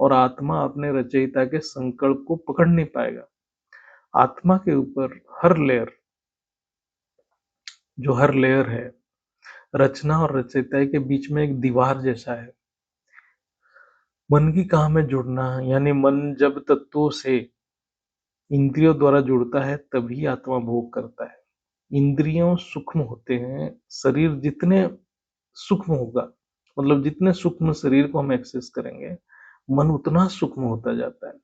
और आत्मा अपने रचयिता के संकल्प को पकड़ नहीं पाएगा। आत्मा के ऊपर हर लेयर है, रचना और रचयिता के बीच में एक दीवार जैसा है। मन की काम है जुड़ना, यानी मन जब तत्वों से इंद्रियों द्वारा जुड़ता है, तभी आत्मा भोग करता है। इंद्रियों सूक्ष्म होते हैं, शरीर जितने सूक्ष्म होगा, मतलब जितने सूक्ष्म शरीर को हम एक्सेस करेंगे, मन उतना सूक्ष्म होता जाता है।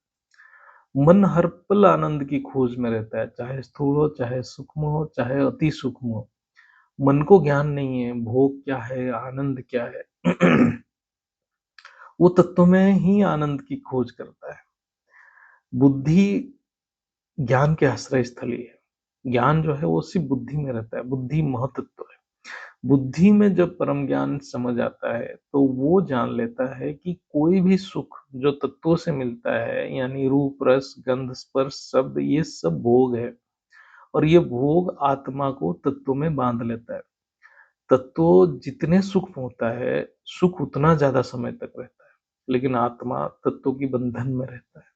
मन हर पल आनंद की खोज में रहता है, चाहे स्थूल हो, चाहे सूक्ष्म हो, चाहे अति सूक्ष्म हो। मन को ज्ञान नहीं है भोग क्या है, आनंद क्या है। वो तत्व में ही आनंद की खोज करता है। बुद्धि ज्ञान के आश्रय स्थल ही है। ज्ञान जो है वो सिर्फ बुद्धि में रहता है, बुद्धि महतत्व है। बुद्धि में जब परम ज्ञान समझ आता है तो वो जान लेता है कि कोई भी सुख जो तत्वों से मिलता है, यानी रूप, रस, गंध, स्पर्श, शब्द, ये सब भोग है और ये भोग आत्मा को तत्वों में बांध लेता है। तत्व जितने सूक्ष्म होता है, सुख उतना ज्यादा समय तक रहता है, लेकिन आत्मा तत्वों की बंधन में रहता है।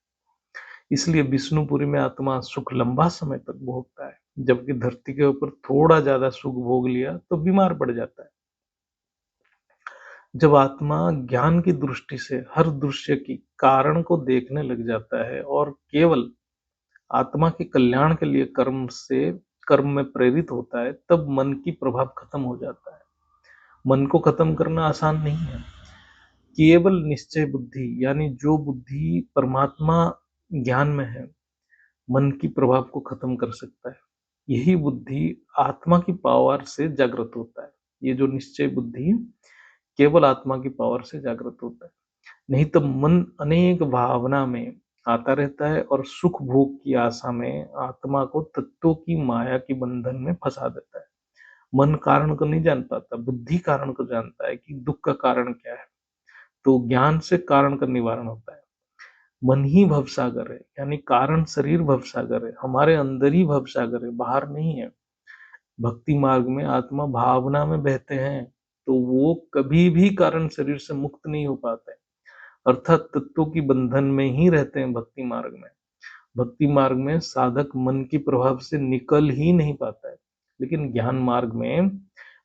इसलिए विष्णुपुरी में आत्मा सुख लंबा समय तक भोगता है, जबकि धरती के ऊपर थोड़ा ज्यादा सुख भोग लिया तो बीमार पड़ जाता है। जब आत्मा ज्ञान की दृष्टि से हर दृश्य की कारण को देखने लग जाता है और केवल आत्मा के कल्याण के लिए कर्म में प्रेरित होता है, तब मन की प्रभाव खत्म हो जाता है। मन को खत्म करना आसान नहीं है। केवल निश्चय बुद्धि, यानी जो बुद्धि परमात्मा ज्ञान में है, मन की प्रभाव को खत्म कर सकता है। यही बुद्धि आत्मा की पावर से जागृत होता है। ये जो निश्चय बुद्धि केवल आत्मा की पावर से जागृत होता है। नहीं तो मन अनेक भावना में आता रहता है और सुख भोग की आशा में आत्मा को तत्वों की माया की बंधन में फंसा देता है। मन कारण को नहीं जान पाता, बुद्धि कारण को जानता है कि दुख का कारण क्या है। तो ज्ञान से कारण का निवारण होता है। मन ही भवसागर है, यानी कारण शरीर भवसागर है, हमारे अंदर ही भवसागर है, बाहर नहीं है। भक्ति मार्ग में आत्मा भावना में बहते हैं, तो वो कभी भी कारण शरीर से मुक्त नहीं हो पाते, अर्थात तत्वों की बंधन में ही रहते हैं भक्ति मार्ग में। भक्ति मार्ग में साधक मन की प्रभाव से निकल ही नहीं पाता है, लेकिन ज्ञान मार्ग में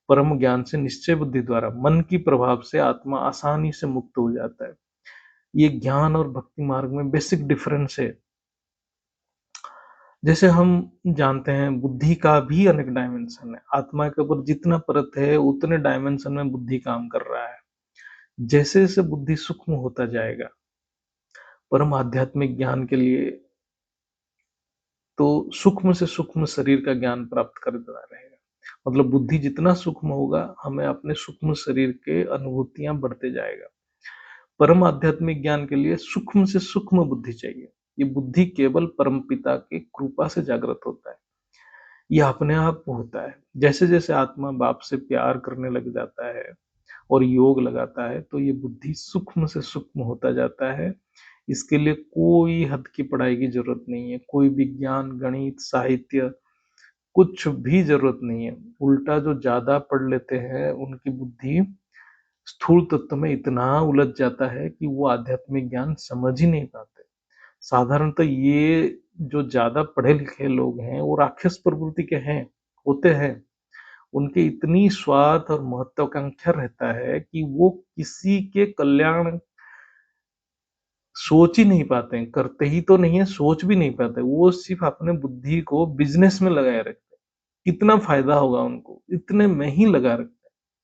परम ज्ञान से निश्चय बुद्धि द्वारा मन की प्रभाव से आत्मा आसानी से मुक्त हो जाता है। ये ज्ञान और भक्ति मार्ग में बेसिक डिफरेंस है। जैसे हम जानते हैं बुद्धि का भी अनेक डायमेंशन है। आत्मा के ऊपर जितना परत है उतने डायमेंशन में बुद्धि काम कर रहा है। जैसे जैसे बुद्धि सूक्ष्म होता जाएगा, परम आध्यात्मिक ज्ञान के लिए तो सूक्ष्म से सूक्ष्म शरीर का ज्ञान प्राप्त करता रहेगा। मतलब बुद्धि जितना सूक्ष्म होगा, हमें अपने सूक्ष्म शरीर के अनुभूतियां बढ़ते जाएगा। परम आध्यात्मिक ज्ञान के लिए सूक्ष्म से सूक्ष्म बुद्धि चाहिए। ये बुद्धि केवल परम पिता की कृपा से जागृत होता है। ये अपने आप होता है। जैसे जैसे आत्मा बाप से प्यार करने लग जाता है और योग लगाता है, तो ये बुद्धि सूक्ष्म से सूक्ष्म होता जाता है। इसके लिए कोई हद की पढ़ाई की जरूरत नहीं है, कोई विज्ञान, गणित, साहित्य, कुछ भी जरूरत नहीं है। उल्टा जो ज्यादा पढ़ लेते हैं उनकी बुद्धि स्थूल तत्व में इतना उलझ जाता है कि वो आध्यात्मिक ज्ञान समझ ही नहीं पाते। साधारणतः ये जो ज्यादा पढ़े लिखे लोग हैं वो राक्षस प्रवृत्ति के हैं, होते हैं। उनके इतनी स्वार्थ और महत्वाकांक्षा रहता है कि वो किसी के कल्याण सोच ही नहीं पाते हैं, करते ही तो नहीं है, सोच भी नहीं पाते। वो सिर्फ अपने बुद्धि को बिजनेस में लगाए रखते हैं। कितना फायदा होगा उनको, इतने में ही लगा रखते हैं।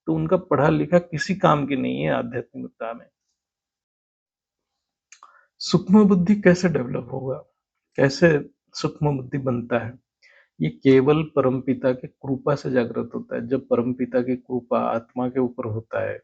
तो उनका पढ़ा लिखा किसी काम की नहीं है आध्यात्मिकता में। सूक्ष्म बुद्धि कैसे डेवलप होगा, कैसे सूक्ष्म बुद्धि बनता है? ये केवल परमपिता की कृपा से जागृत होता है। जब परमपिता की कृपा आत्मा के ऊपर होता है,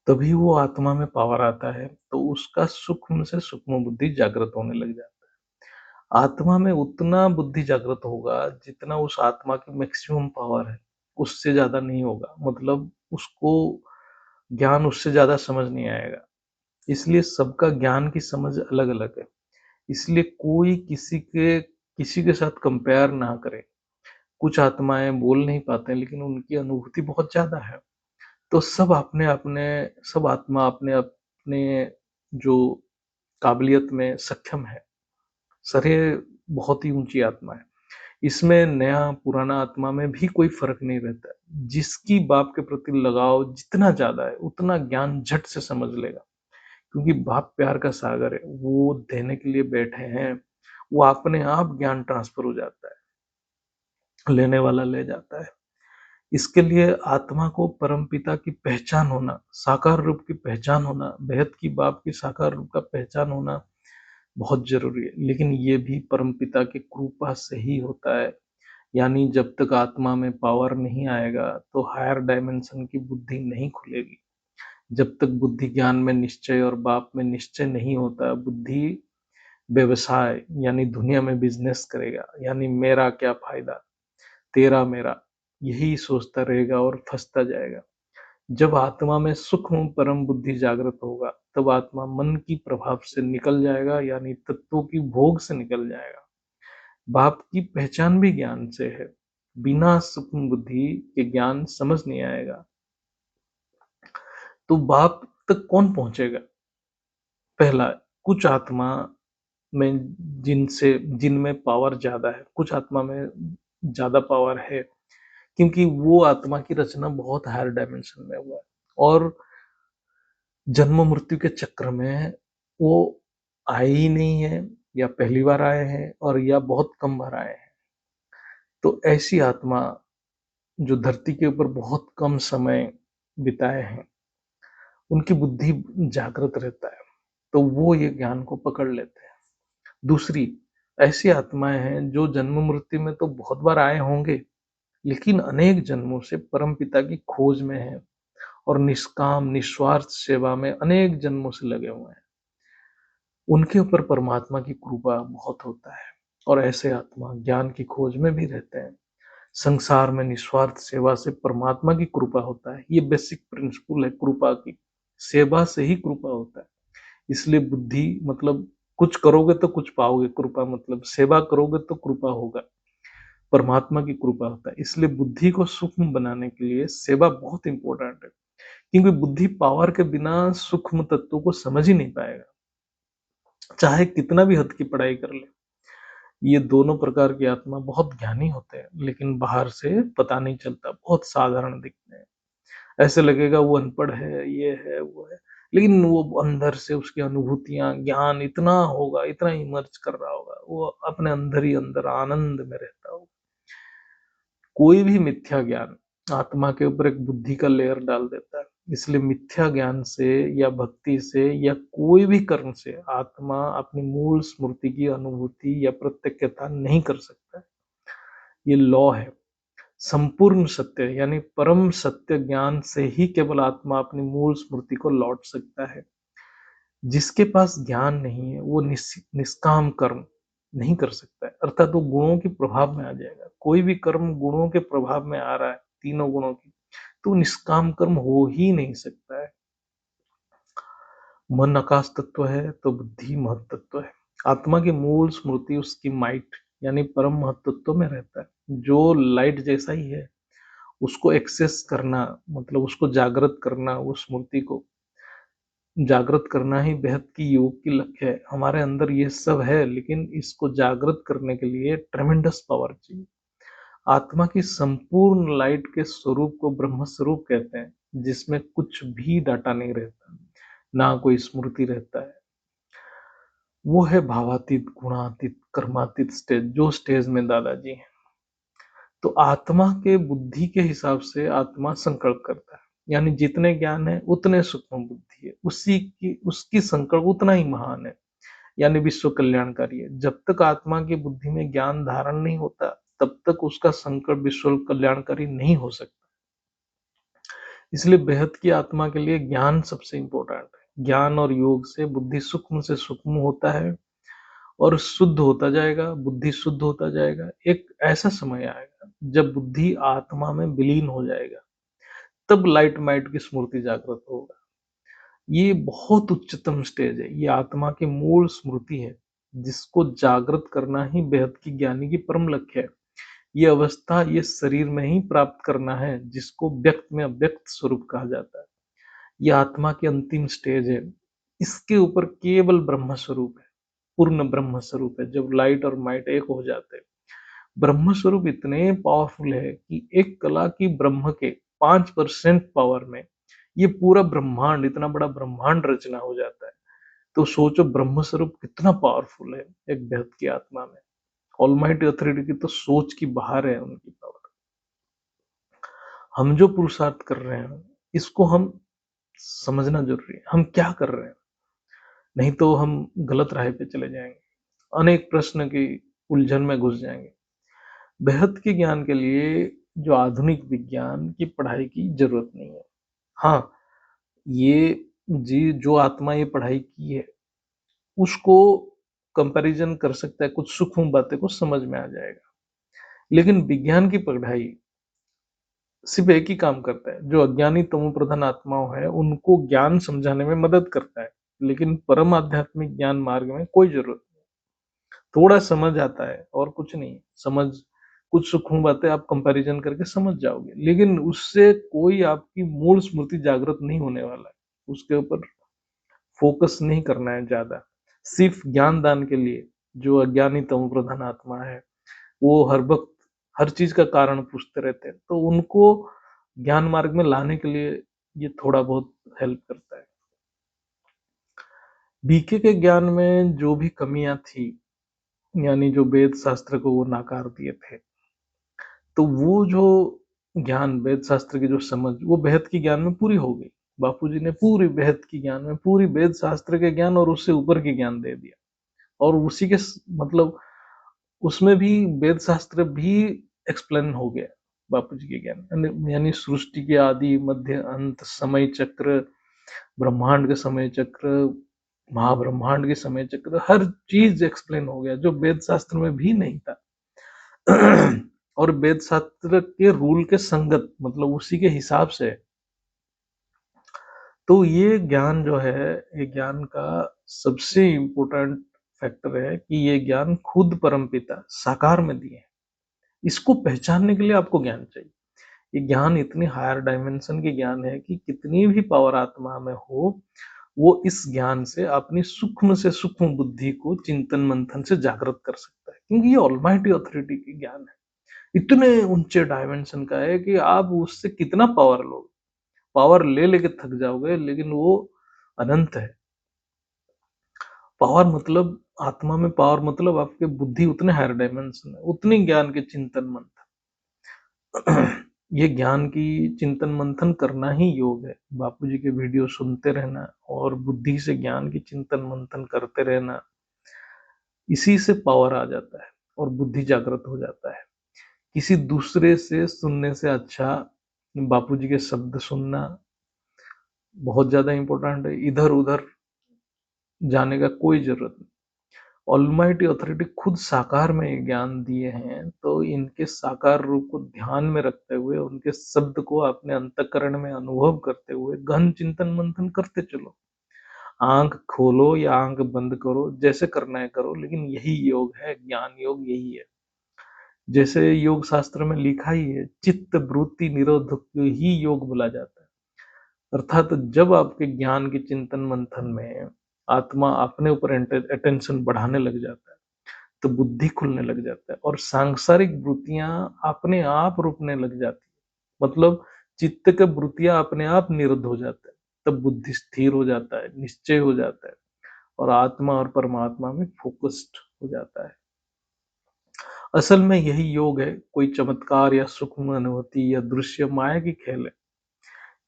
तभी वो आत्मा में पावर आता है, तो उसका सूक्ष्म से सूक्ष्म बुद्धि जागृत होने लग जाता है। आत्मा में उतना बुद्धि जागृत होगा जितना उस आत्मा की मैक्सिमम पावर है, उससे ज्यादा नहीं होगा। मतलब उसको ज्ञान उससे ज्यादा समझ नहीं आएगा। इसलिए सबका ज्ञान की समझ अलग अलग है। इसलिए कोई किसी के साथ कंपेयर ना करे। कुछ आत्माएं बोल नहीं पाते, लेकिन उनकी अनुभूति बहुत ज्यादा है। तो सब आत्मा अपने अपने जो काबिलियत में सक्षम है। सारे बहुत ही ऊंची आत्मा है। इसमें नया पुराना आत्मा में भी कोई फर्क नहीं रहता है। जिसकी बाप के प्रति लगाव जितना ज्यादा है, उतना ज्ञान झट से समझ लेगा। क्योंकि बाप प्यार का सागर है, वो देने के लिए बैठे हैं। वो अपने आप ज्ञान ट्रांसफर हो जाता है, लेने वाला ले जाता है। इसके लिए आत्मा को परमपिता की पहचान होना, साकार रूप की पहचान होना, बेहद की बाप की साकार रूप का पहचान होना बहुत जरूरी है। लेकिन ये भी परमपिता की कृपा से ही होता है। यानी जब तक आत्मा में पावर नहीं आएगा तो हायर डायमेंशन की बुद्धि नहीं खुलेगी। जब तक बुद्धि ज्ञान में निश्चय और बाप में निश्चय नहीं होता, बुद्धि व्यवसाय यानी दुनिया में बिजनेस करेगा, यानी मेरा क्या फायदा, तेरा मेरा, यही सोचता रहेगा और फंसता जाएगा। जब आत्मा में सूक्ष्म परम बुद्धि जागृत होगा, तब आत्मा मन की प्रभाव से निकल जाएगा, यानी तत्वों की भोग से निकल जाएगा। बाप की पहचान भी ज्ञान से है। बिना सूक्ष्म बुद्धि के ज्ञान समझ नहीं आएगा। तो बाप तक कौन पहुंचेगा? पहला, कुछ आत्मा में जिनमें पावर ज्यादा है, कुछ आत्मा में ज्यादा पावर है, क्योंकि वो आत्मा की रचना बहुत हायर डायमेंशन में हुआ है, और जन्म मृत्यु के चक्र में वो आए ही नहीं है, या पहली बार आए हैं, और या बहुत कम बार आए हैं। तो ऐसी आत्मा जो धरती के ऊपर बहुत कम समय बिताए हैं, उनकी बुद्धि जागृत रहता है, तो वो ये ज्ञान को पकड़ लेते हैं। दूसरी, ऐसी आत्माएं हैं जो जन्म मृत्यु में तो बहुत बार आए होंगे, लेकिन अनेक जन्मों से परम पिता की खोज में है, और निष्काम निस्वार्थ सेवा में अनेक जन्मों से लगे हुए हैं। उनके ऊपर परमात्मा की कृपा बहुत होता है, और ऐसे आत्मा ज्ञान की खोज में भी रहते हैं। संसार में निस्वार्थ सेवा से परमात्मा की कृपा होता है, ये बेसिक प्रिंसिपल है कृपा की। सेवा से ही कृपा होता है। इसलिए बुद्धि मतलब कुछ करोगे तो कुछ पाओगे, कृपा मतलब सेवा करोगे तो कृपा होगा, परमात्मा की कृपा होता है। इसलिए बुद्धि को सूक्ष्म बनाने के लिए सेवा बहुत इंपॉर्टेंट है, क्योंकि बुद्धि पावर के बिना सूक्ष्म तत्वों को समझ ही नहीं पाएगा, चाहे कितना भी हद की पढ़ाई कर ले। ये दोनों प्रकार की आत्मा बहुत ज्ञानी होते हैं, लेकिन बाहर से पता नहीं चलता, बहुत साधारण दिखते हैं। ऐसे लगेगा वो अनपढ़ है, ये है, वो है, लेकिन वो अंदर से उसकी अनुभूतियां, ज्ञान इतना होगा, इतना इमर्ज कर रहा होगा, वो अपने अंदर ही अंदर आनंद में रहता होगा। कोई भी मिथ्या ज्ञान आत्मा के ऊपर एक बुद्धि का लेयर डाल देता है। इसलिए मिथ्या ज्ञान से या भक्ति से या कोई भी कर्म से आत्मा अपनी मूल स्मृति की अनुभूति या प्रत्यक्षता नहीं कर सकता है। ये लॉ है। संपूर्ण सत्य यानी परम सत्य ज्ञान से ही केवल आत्मा अपनी मूल स्मृति को लौट सकता है। जिसके पास ज्ञान नहीं है, वो निष्काम कर्म नहीं कर सकता है, अर्थात वो गुणों के प्रभाव में आ जाएगा। कोई भी कर्म गुणों के प्रभाव में आ रहा है, तीनों गुणों की, तो निष्काम कर्म हो ही नहीं सकता है। मन आकाश तत्व है तो बुद्धि महत तत्व है। आत्मा की मूल स्मृति उसकी माइट यानी परम महत तत्व में रहता है, जो लाइट जैसा ही है। उसको एक्सेस करना मतलब उसको जागृत करना, उस स्मृति को जागृत करना ही बेहद की योग की लक्ष्य है। हमारे अंदर ये सब है, लेकिन इसको जागृत करने के लिए ट्रेमेंडस पावर चाहिए। आत्मा की संपूर्ण लाइट के स्वरूप को ब्रह्म स्वरूप कहते हैं, जिसमें कुछ भी डाटा नहीं रहता, ना कोई स्मृति रहता है। वो है भावातीत, गुणातीत, कर्मातीत स्टेज, जो स्टेज में दादाजी हैं। तो आत्मा के बुद्धि के हिसाब से आत्मा संकल्प करता है, यानी जितने ज्ञान है उतने सूक्ष्म बुद्धि है, उसी की उसकी संकल्प उतना ही महान है, यानी विश्व कल्याणकारी है। जब तक आत्मा की बुद्धि में ज्ञान धारण नहीं होता, तब तक उसका संकल्प विश्व कल्याणकारी नहीं हो सकता। इसलिए बेहद की आत्मा के लिए ज्ञान सबसे इंपॉर्टेंट है। ज्ञान और योग से बुद्धि सूक्ष्म से सूक्ष्म होता है और शुद्ध होता जाएगा, बुद्धि शुद्ध होता जाएगा। एक ऐसा समय आएगा जब बुद्धि आत्मा में विलीन हो जाएगा, तब लाइट माइट की स्मृति जागृत होगा। ये बहुत उच्चतम स्टेज है, ये आत्मा की मूल स्मृति है, जिसको जागृत करना ही बेहद की ज्ञानी की परम लक्ष्य है। ये अवस्था ये शरीर में ही प्राप्त करना है, जिसको व्यक्त में अव्यक्त स्वरूप कहा जाता है। ये आत्मा की अंतिम स्टेज है। इसके ऊपर केवल ब्रह्म स्वरूप है, पूर्ण ब्रह्म स्वरूप है, जब लाइट और माइट एक हो जाते हैं। ब्रह्म स्वरूप इतने पावरफुल है कि एक कला की ब्रह्म के 5% पावर में ये पूरा ब्रह्मांड, इतना बड़ा ब्रह्मांड रचना हो जाता है। तो सोचो ब्रह्म स्वरूप कितना पावरफुल है एक बेहद की आत्मा में। ऑलमाइटी अथॉरिटी की तो सोच की बाहर है उनकी पावर। हम जो पुरुषार्थ कर रहे हैं, इसको हम समझना जरूरी है, हम क्या कर रहे हैं। नहीं तो हम गलत राह पे चले जाएंगे, अनेक प्रश्न की उलझन में घुस जाएंगे। बेहद के ज्ञान के लिए जो आधुनिक विज्ञान की पढ़ाई की जरूरत नहीं है। हाँ, ये जी जो आत्मा ये पढ़ाई की है, उसको कंपैरिजन कर सकता है, कुछ सूक्ष्म बातें को समझ में आ जाएगा। लेकिन विज्ञान की पढ़ाई सिर्फ एक ही काम करता है, जो अज्ञानी तमोप्रधान आत्माओं है, उनको ज्ञान समझाने में मदद करता है। लेकिन परम आध्यात्मिक ज्ञान मार्ग में कोई ज़रूरत नहीं। थोड़ा समझ आता है और कुछ नहीं। समझ कुछ सूक्ष्म बातें आप कंपैरिजन करके समझ जाओगे, लेकिन उससे कोई आपकी मूल स्मृति जागृत नहीं होने वाला है। उसके ऊपर फोकस नहीं करना है ज़्यादा। सिर्फ ज्ञान दान के लिए जो अज्ञानी तमोप्रधान आत्मा है, वो हर वक़्त हर चीज़ का कारण पूछते रहते हैं, तो उनको ज्ञान मार्ग में लाने के लिए ये थोड़ा बहुत हेल्प करता है। बीके के ज्ञान में जो भी कमियाँ थी, यानी जो वेद शास्त्र को वो नकार दिए थे, तो वो जो ज्ञान वेद शास्त्र की जो समझ, वो बेहद की ज्ञान में पूरी हो गई। बापूजी ने पूरी बेहद की ज्ञान में पूरी वेद शास्त्र के ज्ञान और उससे ऊपर के ज्ञान दे दिया। और उसी के मतलब उसमें भी वेद शास्त्र भी एक्सप्लेन हो गया बापूजी के ज्ञान यानी सृष्टि के आदि मध्य अंत समय चक्र, ब्रह्मांड के समय चक्र, महाब्रह्मांड के समय चक्र, हर चीज एक्सप्लेन हो गया जो वेद शास्त्र में भी नहीं था। और वेद शास्त्र के रूल के संगत, मतलब उसी के हिसाब से। तो ये ज्ञान जो है, ये ज्ञान का सबसे इम्पोर्टेंट फैक्टर है कि ये ज्ञान खुद परमपिता साकार में दिए हैं। इसको पहचानने के लिए आपको ज्ञान चाहिए। ये ज्ञान इतनी हायर डायमेंशन की ज्ञान है कि कितनी भी पावर आत्मा में हो, वो इस ज्ञान से अपनी सूक्ष्म से सूक्ष्म बुद्धि को चिंतन मंथन से जागृत कर सकता है, क्योंकि ये ऑलमाइटी ऑथोरिटी की ज्ञान है। इतने ऊंचे डायमेंशन का है कि आप उससे कितना पावर लोगे, पावर ले लेके थक जाओगे, लेकिन वो अनंत है। पावर मतलब आत्मा में पावर मतलब आपके बुद्धि उतने हायर डायमेंशन है, उतनी ज्ञान के चिंतन मंथन। ये ज्ञान की चिंतन मंथन करना ही योग है। बापूजी के वीडियो सुनते रहना और बुद्धि से ज्ञान की चिंतन मंथन करते रहना, इसी से पावर आ जाता है और बुद्धि जागृत हो जाता है। किसी दूसरे से सुनने से अच्छा बापूजी के शब्द सुनना बहुत ज्यादा इंपॉर्टेंट है। इधर उधर जाने का कोई जरूरत नहीं। ऑलमाइटी अथॉरिटी खुद साकार में ये ज्ञान दिए हैं, तो इनके साकार रूप को ध्यान में रखते हुए, उनके शब्द को अपने अंतःकरण में अनुभव करते हुए गहन चिंतन मंथन करते चलो। आंख खोलो या आंख बंद करो, जैसे करना है करो, लेकिन यही योग है, ज्ञान योग यही है। जैसे योग शास्त्र में लिखा ही है, चित्त वृत्ति निरोध को ही योग बोला जाता है। अर्थात जब आपके ज्ञान के चिंतन मंथन में आत्मा अपने ऊपर अटेंशन बढ़ाने लग जाता है, तो बुद्धि खुलने लग जाता है और सांसारिक वृत्तियां अपने आप रुकने लग जाती है। मतलब चित्त के वृत्तियां अपने आप निरुद्ध हो जाता है। तब बुद्धि स्थिर हो जाता है, निश्चय हो जाता है और आत्मा और परमात्मा में फोकस्ड हो जाता है। असल में यही योग है, कोई चमत्कार या सूक्ष्म अनुभूति या दृश्य माया की खेल है।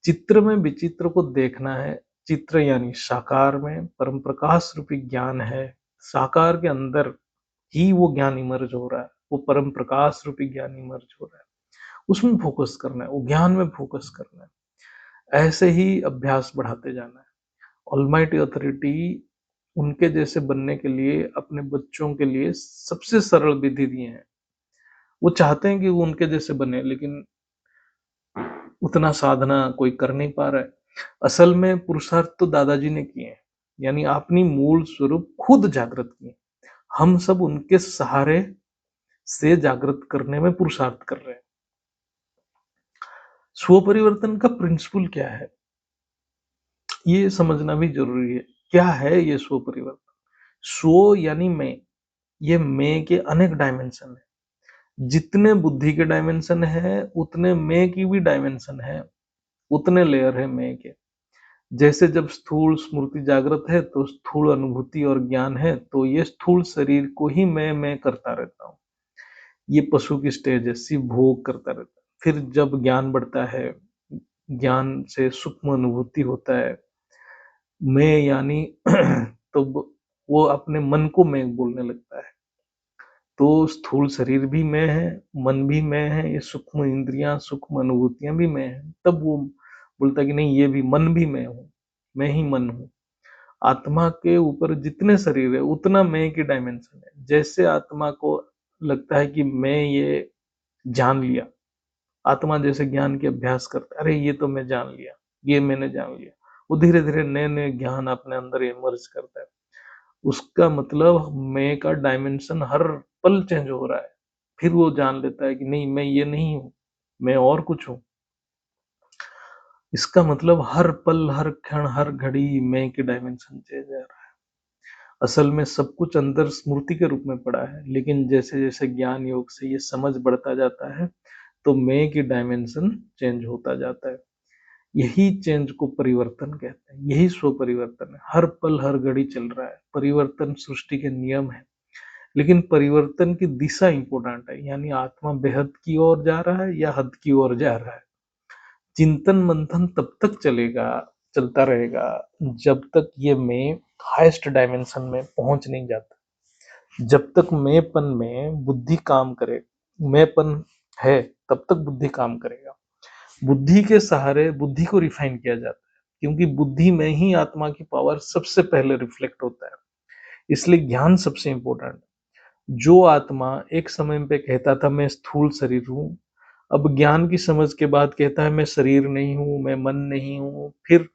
चित्र में विचित्र को देखना है। चित्र यानी साकार में परम प्रकाश रूपी ज्ञान है। साकार के अंदर ही वो ज्ञान इमर्ज हो रहा है, वो परम प्रकाश रूपी ज्ञान इमर्ज हो रहा है। उसमें फोकस करना है, वो ज्ञान में फोकस करना है। ऐसे ही अभ्यास बढ़ाते जाना है। ऑलमाइटी अथॉरिटी उनके जैसे बनने के लिए अपने बच्चों के लिए सबसे सरल विधि दिए हैं। वो चाहते हैं कि वो उनके जैसे बने, लेकिन उतना साधना कोई कर नहीं पा रहा है। असल में पुरुषार्थ तो दादाजी ने किए हैं, यानी अपनी मूल स्वरूप खुद जागृत किए। हम सब उनके सहारे से जागृत करने में पुरुषार्थ कर रहे हैं। स्व परिवर्तन का प्रिंसिपल क्या है, ये समझना भी जरूरी है। क्या है ये स्व परिवर्तन? स्व यानी मैं। ये मैं के अनेक डायमेंशन है। जितने बुद्धि के डायमेंशन है, उतने मैं की भी डायमेंशन है, उतने लेयर है मैं के। जैसे जब स्थूल स्मृति जागृत है, तो स्थूल अनुभूति और ज्ञान है, तो ये स्थूल शरीर को ही मैं करता रहता हूँ। ये पशु की स्टेज है, सिर्फ भोग करता रहता है। फिर जब ज्ञान बढ़ता है, ज्ञान से सूक्ष्म अनुभूति होता है, मैं यानी तो वो अपने मन को मैं बोलने लगता है। तो स्थूल शरीर भी मैं है, मन भी मैं है, ये सूक्ष्म इंद्रियां सूक्ष्म अनुभूतियां भी मैं है। तब वो बोलता है कि नहीं, ये भी मन भी मैं हूँ, मैं ही मन हूँ। आत्मा के ऊपर जितने शरीर है उतना मैं की डायमेंशन है। जैसे आत्मा को लगता है कि मैं ये जान लिया, आत्मा जैसे ज्ञान के अभ्यास करता है, अरे ये तो मैं जान लिया, ये मैंने जान लिया, वो धीरे धीरे नए नए ज्ञान अपने अंदर इमर्ज करता है। उसका मतलब मैं का डायमेंशन हर पल चेंज हो रहा है। फिर वो जान लेता है कि नहीं, मैं ये नहीं हूँ, मैं और कुछ हूँ। इसका मतलब हर पल, हर क्षण, हर घड़ी मैं की डायमेंशन चेंज है। असल में सब कुछ अंदर स्मृति के रूप में पड़ा है, लेकिन जैसे जैसे ज्ञान योग से ये समझ बढ़ता जाता है, तो मैं की डायमेंशन चेंज होता जाता है। यही चेंज को परिवर्तन कहते हैं, यही स्व परिवर्तन है। हर पल हर घड़ी चल रहा है परिवर्तन, सृष्टि के नियम है। लेकिन परिवर्तन की दिशा इंपॉर्टेंट है, यानी आत्मा बेहद की ओर जा रहा है या हद की ओर जा रहा है। चिंतन मंथन तब तक चलेगा, चलता रहेगा, जब तक ये मैं हाईएस्ट डायमेंशन में पहुंच नहीं जाता। जब तक मैंपन में बुद्धि काम करे, मैंपन है, तब तक बुद्धि काम करेगा। बुद्धि के सहारे बुद्धि को रिफाइन किया जाता है, क्योंकि बुद्धि में ही आत्मा की पावर सबसे पहले रिफ्लेक्ट होता है। इसलिए ज्ञान सबसे इंपॉर्टेंट। जो आत्मा एक समय पे कहता था मैं स्थूल शरीर हूँ, अब ज्ञान की समझ के बाद कहता है मैं शरीर नहीं हूँ, मैं मन नहीं हूँ। फिर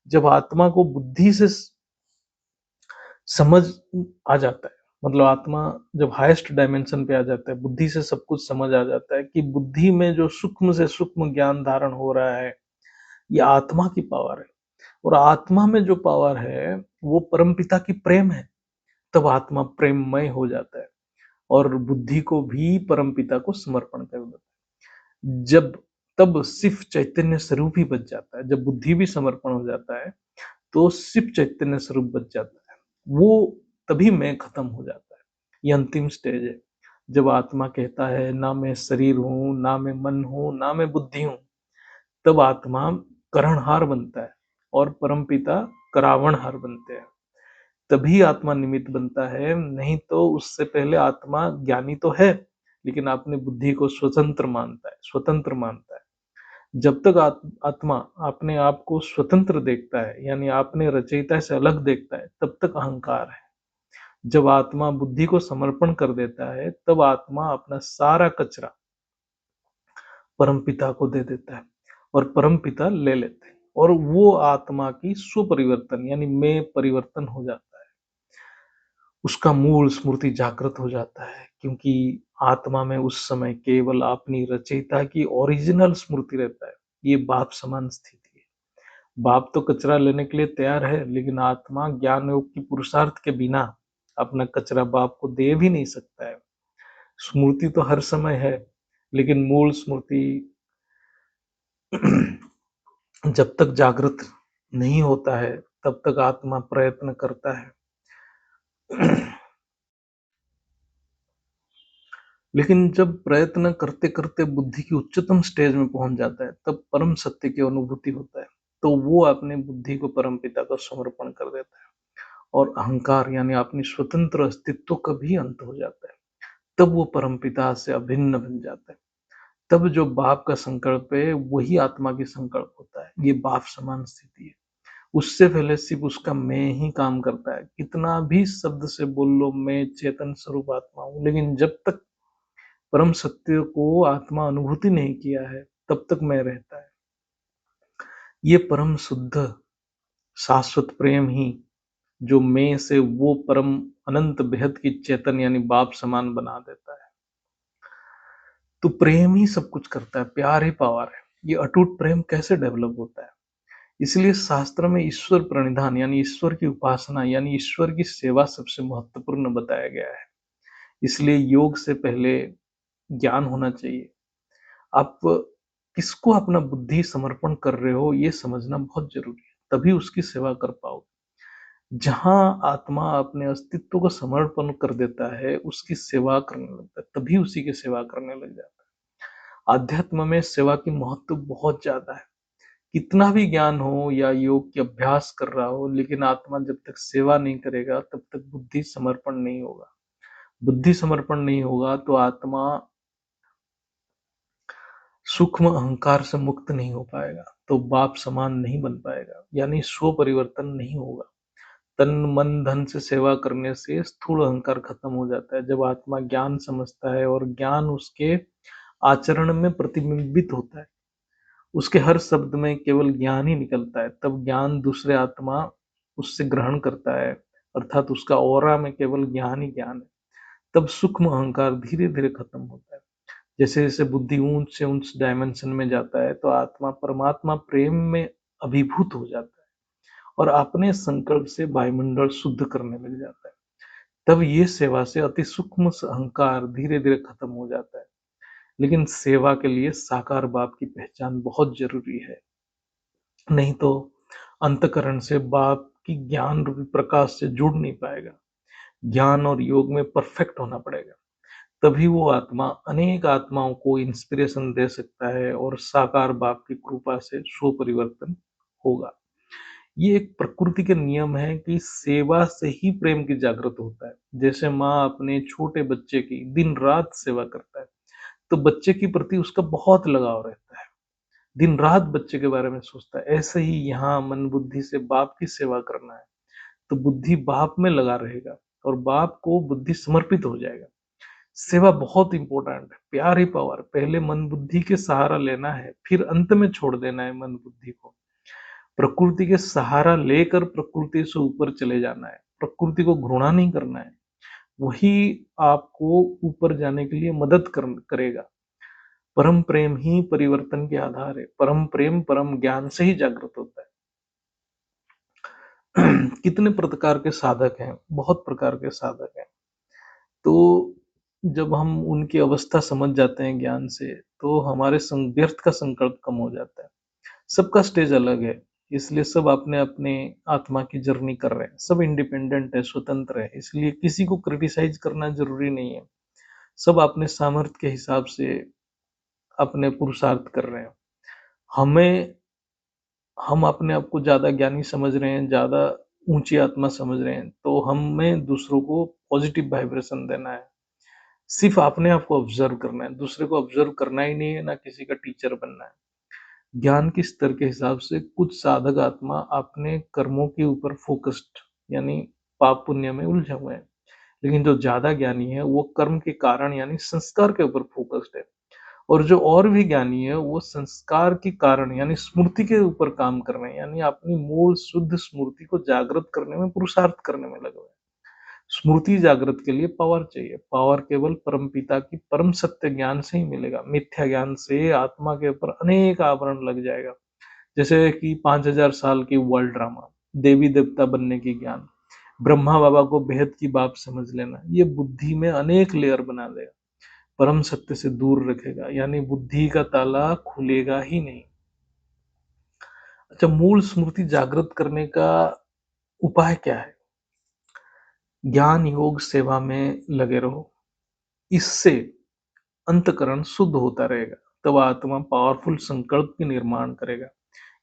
जब आत्मा को बुद्धि से समझ आ जाता है, मतलब आत्मा जब हाईएस्ट डायमेंशन पे आ जाता है, बुद्धि से सब कुछ समझ आ जाता है कि बुद्धि में जो सूक्ष्म से सूक्ष्म ज्ञान धारण हो रहा है, ये आत्मा की पावर है। और आत्मा में जो पावर है वो परमपिता की प्रेम है। तब आत्मा प्रेममय हो जाता है और बुद्धि को भी परमपिता को समर्पण कर देता है। जब तब सिर्फ चैतन्य स्वरूप ही बच जाता है। जब बुद्धि भी समर्पण हो जाता है तो सिर्फ चैतन्य स्वरूप बच जाता है। वो तभी मैं खत्म हो जाता है। ये अंतिम स्टेज है, जब आत्मा कहता है ना मैं शरीर हूँ, ना मैं मन हूँ, ना मैं बुद्धि हूँ। तब आत्मा करणहार बनता है और परमपिता करावणहार बनते हैं। तभी आत्मा निमित्त बनता है, नहीं तो उससे पहले आत्मा ज्ञानी तो है, लेकिन अपने बुद्धि को स्वतंत्र मानता है, स्वतंत्र मानता है। जब तक आत्मा अपने आप को स्वतंत्र देखता है, यानी अपने रचयिता से अलग देखता है, तब तक अहंकार है। जब आत्मा बुद्धि को समर्पण कर देता है, तब आत्मा अपना सारा कचरा परमपिता को दे देता है और परमपिता ले लेते हैं, और वो आत्मा की स्वपरिवर्तन यानी मैं परिवर्तन हो जाता है। उसका मूल स्मृति जागृत हो जाता है, क्योंकि आत्मा में उस समय केवल अपनी रचयिता की ओरिजिनल स्मृति रहता है। ये बाप समान स्थिति है। बाप तो कचरा लेने के लिए तैयार है, लेकिन आत्मा ज्ञान योग की पुरुषार्थ के बिना अपना कचरा बाप को दे भी नहीं सकता है। स्मृति तो हर समय है, लेकिन मूल स्मृति जब तक जागृत नहीं होता है, तब तक आत्मा प्रयत्न करता है। लेकिन जब प्रयत्न करते करते बुद्धि की उच्चतम स्टेज में पहुंच जाता है, तब परम सत्य की अनुभूति होता है। तो वो अपने बुद्धि को परम पिता को समर्पण कर देता है और अहंकार यानी अपनी स्वतंत्र अस्तित्व का भी अंत हो जाता है। तब वो परम पिता से अभिन्न बन जाता है। तब जो बाप का संकल्प है वही आत्मा की संकल्प होता है। ये बाप समान स्थिति है। उससे पहले सिर्फ उसका मैं ही काम करता है। कितना भी शब्द से बोल लो मैं चेतन स्वरूप आत्मा हूँ, लेकिन जब तक परम सत्य को आत्मा अनुभूति नहीं किया है, तब तक मैं रहता है। ये परम शुद्ध शाश्वत प्रेम ही जो मैं से वो परम अनंत बेहद की चेतन यानी बाप समान बना देता है। तो प्रेम ही सब कुछ करता है, प्यार ही पावर है। ये अटूट प्रेम कैसे डेवलप होता है? इसलिए शास्त्र में ईश्वर प्रणिधान यानी ईश्वर की उपासना यानी ईश्वर की सेवा सबसे महत्वपूर्ण बताया गया है। इसलिए योग से पहले ज्ञान होना चाहिए। आप किसको अपना बुद्धि समर्पण कर रहे हो ये समझना बहुत जरूरी है, तभी उसकी सेवा कर पाओगे। जहां आत्मा अपने अस्तित्व को समर्पण कर देता है, उसकी सेवा करने लगता है, तभी उसी की सेवा करने लग जाता है। आध्यात्म में सेवा की महत्व बहुत ज्यादा है। कितना भी ज्ञान हो या योग की अभ्यास कर रहा हो, लेकिन आत्मा जब तक सेवा नहीं करेगा तब तक बुद्धि समर्पण नहीं होगा। बुद्धि समर्पण नहीं होगा तो आत्मा सूक्ष्म अहंकार से मुक्त नहीं हो पाएगा, तो बाप समान नहीं बन पाएगा, यानी स्व परिवर्तन नहीं होगा। तन मन धन से सेवा करने से स्थूल अहंकार खत्म हो जाता है। जब आत्मा ज्ञान समझता है और ज्ञान उसके आचरण में प्रतिबिंबित होता है, उसके हर शब्द में केवल ज्ञान ही निकलता है, तब ज्ञान दूसरे आत्मा उससे ग्रहण करता है, अर्थात उसका ऑरा में केवल ज्ञान ही ज्ञान है। तब सूक्ष्म अहंकार धीरे धीरे खत्म होता है। जैसे जैसे बुद्धि ऊंच से ऊंच डायमेंशन में जाता है, तो आत्मा परमात्मा प्रेम में अभिभूत हो जाता है और अपने संकल्प से वायुमंडल शुद्ध करने लग जाता है। तब ये सेवा से अति सूक्ष्म अहंकार धीरे धीरे खत्म हो जाता है। लेकिन सेवा के लिए साकार बाप की पहचान बहुत जरूरी है, नहीं तो अंतकरण से बाप की ज्ञान रूपी प्रकाश से जुड़ नहीं पाएगा। ज्ञान और योग में परफेक्ट होना पड़ेगा, तभी वो आत्मा अनेक आत्माओं को इंस्पिरेशन दे सकता है और साकार बाप की कृपा से स्व परिवर्तन होगा। ये एक प्रकृति के नियम है कि सेवा से ही प्रेम की जागृत होता है। जैसे माँ अपने छोटे बच्चे की दिन रात सेवा करता है, तो बच्चे के प्रति उसका बहुत लगाव रहता है, दिन रात बच्चे के बारे में सोचता है। ऐसे ही यहाँ मन बुद्धि से बाप की सेवा करना है, तो बुद्धि बाप में लगा रहेगा और बाप को बुद्धि समर्पित हो जाएगा। सेवा बहुत इंपॉर्टेंट है, प्यार ही पावर। पहले मन बुद्धि के सहारा लेना है, फिर अंत में छोड़ देना है मन बुद्धि को। प्रकृति के सहारा लेकर प्रकृति से ऊपर चले जाना है, प्रकृति को घृणा नहीं करना है। वही आपको ऊपर जाने के लिए मदद करेगा। परम प्रेम ही परिवर्तन के आधार है। परम प्रेम परम ज्ञान से ही जागृत होता है। कितने प्रकार के साधक हैं, बहुत प्रकार के साधक हैं। तो जब हम उनकी अवस्था समझ जाते हैं ज्ञान से, तो हमारे व्यर्थ का संकल्प कम हो जाता है। सबका स्टेज अलग है, इसलिए सब अपने अपने आत्मा की जर्नी कर रहे हैं। सब इंडिपेंडेंट है, स्वतंत्र है, इसलिए किसी को क्रिटिसाइज करना जरूरी नहीं है। सब अपने सामर्थ्य के हिसाब से अपने पुरुषार्थ कर रहे हैं। हमें हम अपने आप को ज्यादा ज्ञानी समझ रहे हैं, ज्यादा ऊंची आत्मा समझ रहे हैं, तो हमें दूसरों को पॉजिटिव वाइब्रेशन देना है। सिर्फ अपने आप को ऑब्जर्व करना है, दूसरे को ऑब्जर्व करना ही नहीं है, ना किसी का टीचर बनना है। ज्ञान के स्तर के हिसाब से कुछ साधक आत्मा अपने कर्मों के ऊपर फोकस्ड, यानी पाप पुण्य में उलझे हुए हैं। लेकिन जो ज्यादा ज्ञानी है वो कर्म के कारण यानी संस्कार के ऊपर फोकस्ड है। और जो और भी ज्ञानी है वो संस्कार के कारण यानी स्मृति के ऊपर काम कर रहे हैं, यानी अपनी मूल शुद्ध स्मृति को जागृत करने में, पुरुषार्थ करने में लगे हुए हैं। स्मृति जागृत के लिए पावर चाहिए। पावर केवल परमपिता की परम सत्य ज्ञान से ही मिलेगा। मिथ्या ज्ञान से आत्मा के ऊपर अनेक आवरण लग जाएगा। जैसे कि 5000 साल की वर्ल्ड ड्रामा, देवी देवता बनने की ज्ञान, ब्रह्मा बाबा को बेहद की बात समझ लेना, ये बुद्धि में अनेक लेयर बना देगा, परम सत्य से दूर रखेगा, यानी बुद्धि का ताला खुलेगा ही नहीं। अच्छा, मूल स्मृति जागृत करने का उपाय क्या है? ज्ञान योग सेवा में लगे रहो। इससे अंतकरण शुद्ध होता रहेगा, तब आत्मा पावरफुल संकल्प के निर्माण करेगा।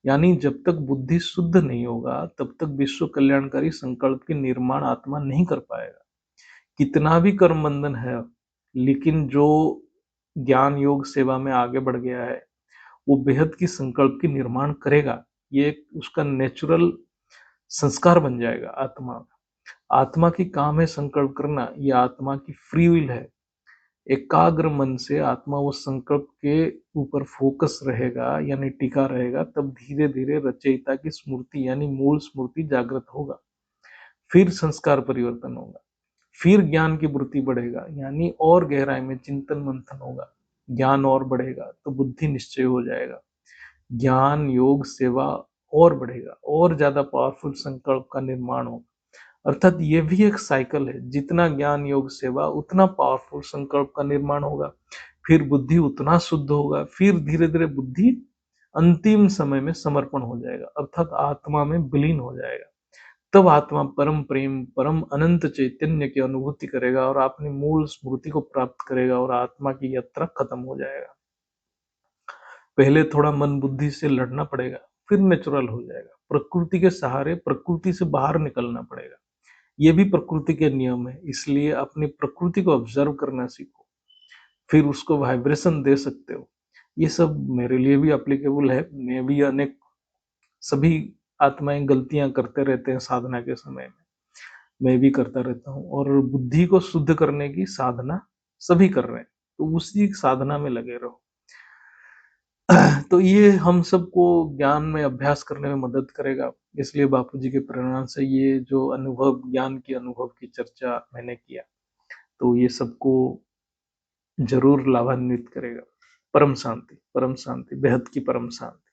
यानी जब तक बुद्धि शुद्ध नहीं होगा, तब तक विश्व कल्याणकारी संकल्प के निर्माण आत्मा नहीं कर पाएगा। कितना भी कर्म बंधन है, लेकिन जो ज्ञान योग सेवा में आगे बढ़ गया है, वो बेहद की संकल्प की निर्माण करेगा। ये एक उसका नेचुरल संस्कार बन जाएगा आत्मा। आत्मा की काम है संकल्प करना, ये आत्मा की फ्री विल है। एकाग्र मन से आत्मा वो संकल्प के ऊपर फोकस रहेगा, यानी टिका रहेगा, तब धीरे धीरे रचयिता की स्मृति यानी मूल स्मृति जागृत होगा। फिर संस्कार परिवर्तन होगा, फिर ज्ञान की वृत्ति बढ़ेगा, यानी और गहराई में चिंतन मंथन होगा। ज्ञान और बढ़ेगा तो बुद्धि निश्चय हो जाएगा। ज्ञान योग सेवा और बढ़ेगा, और ज्यादा पावरफुल संकल्प का निर्माण होगा। अर्थात ये भी एक साइकिल है, जितना ज्ञान योग सेवा उतना पावरफुल संकल्प का निर्माण होगा, फिर बुद्धि उतना शुद्ध होगा, फिर धीरे धीरे बुद्धि अंतिम समय में समर्पण हो जाएगा, अर्थात आत्मा में विलीन हो जाएगा। तब आत्मा परम प्रेम परम अनंत चैतन्य की अनुभूति करेगा और अपनी मूल स्मृति को प्राप्त करेगा और आत्मा की यात्रा खत्म हो जाएगा। पहले थोड़ा मन बुद्धि से लड़ना पड़ेगा, फिर नेचुरल हो जाएगा। प्रकृति के सहारे प्रकृति से बाहर निकलना पड़ेगा। ये भी प्रकृति के नियम है, इसलिए अपनी प्रकृति को ऑब्जर्व करना सीखो, फिर उसको वाइब्रेशन दे सकते हो। ये सब मेरे लिए भी एप्लीकेबल है। मैं भी अनेक सभी आत्माएं गलतियां करते रहते हैं साधना के समय में। मैं भी करता रहता हूँ और बुद्धि को शुद्ध करने की साधना सभी कर रहे हैं, तो उसी साधना में लगे रहो। तो ये हम सबको ज्ञान में अभ्यास करने में मदद करेगा। इसलिए बापूजी के प्रेरणा से ये जो अनुभव, ज्ञान की अनुभव की चर्चा मैंने किया, तो ये सबको ज़रूर लाभान्वित करेगा। परम शांति, बेहद की परम शांति।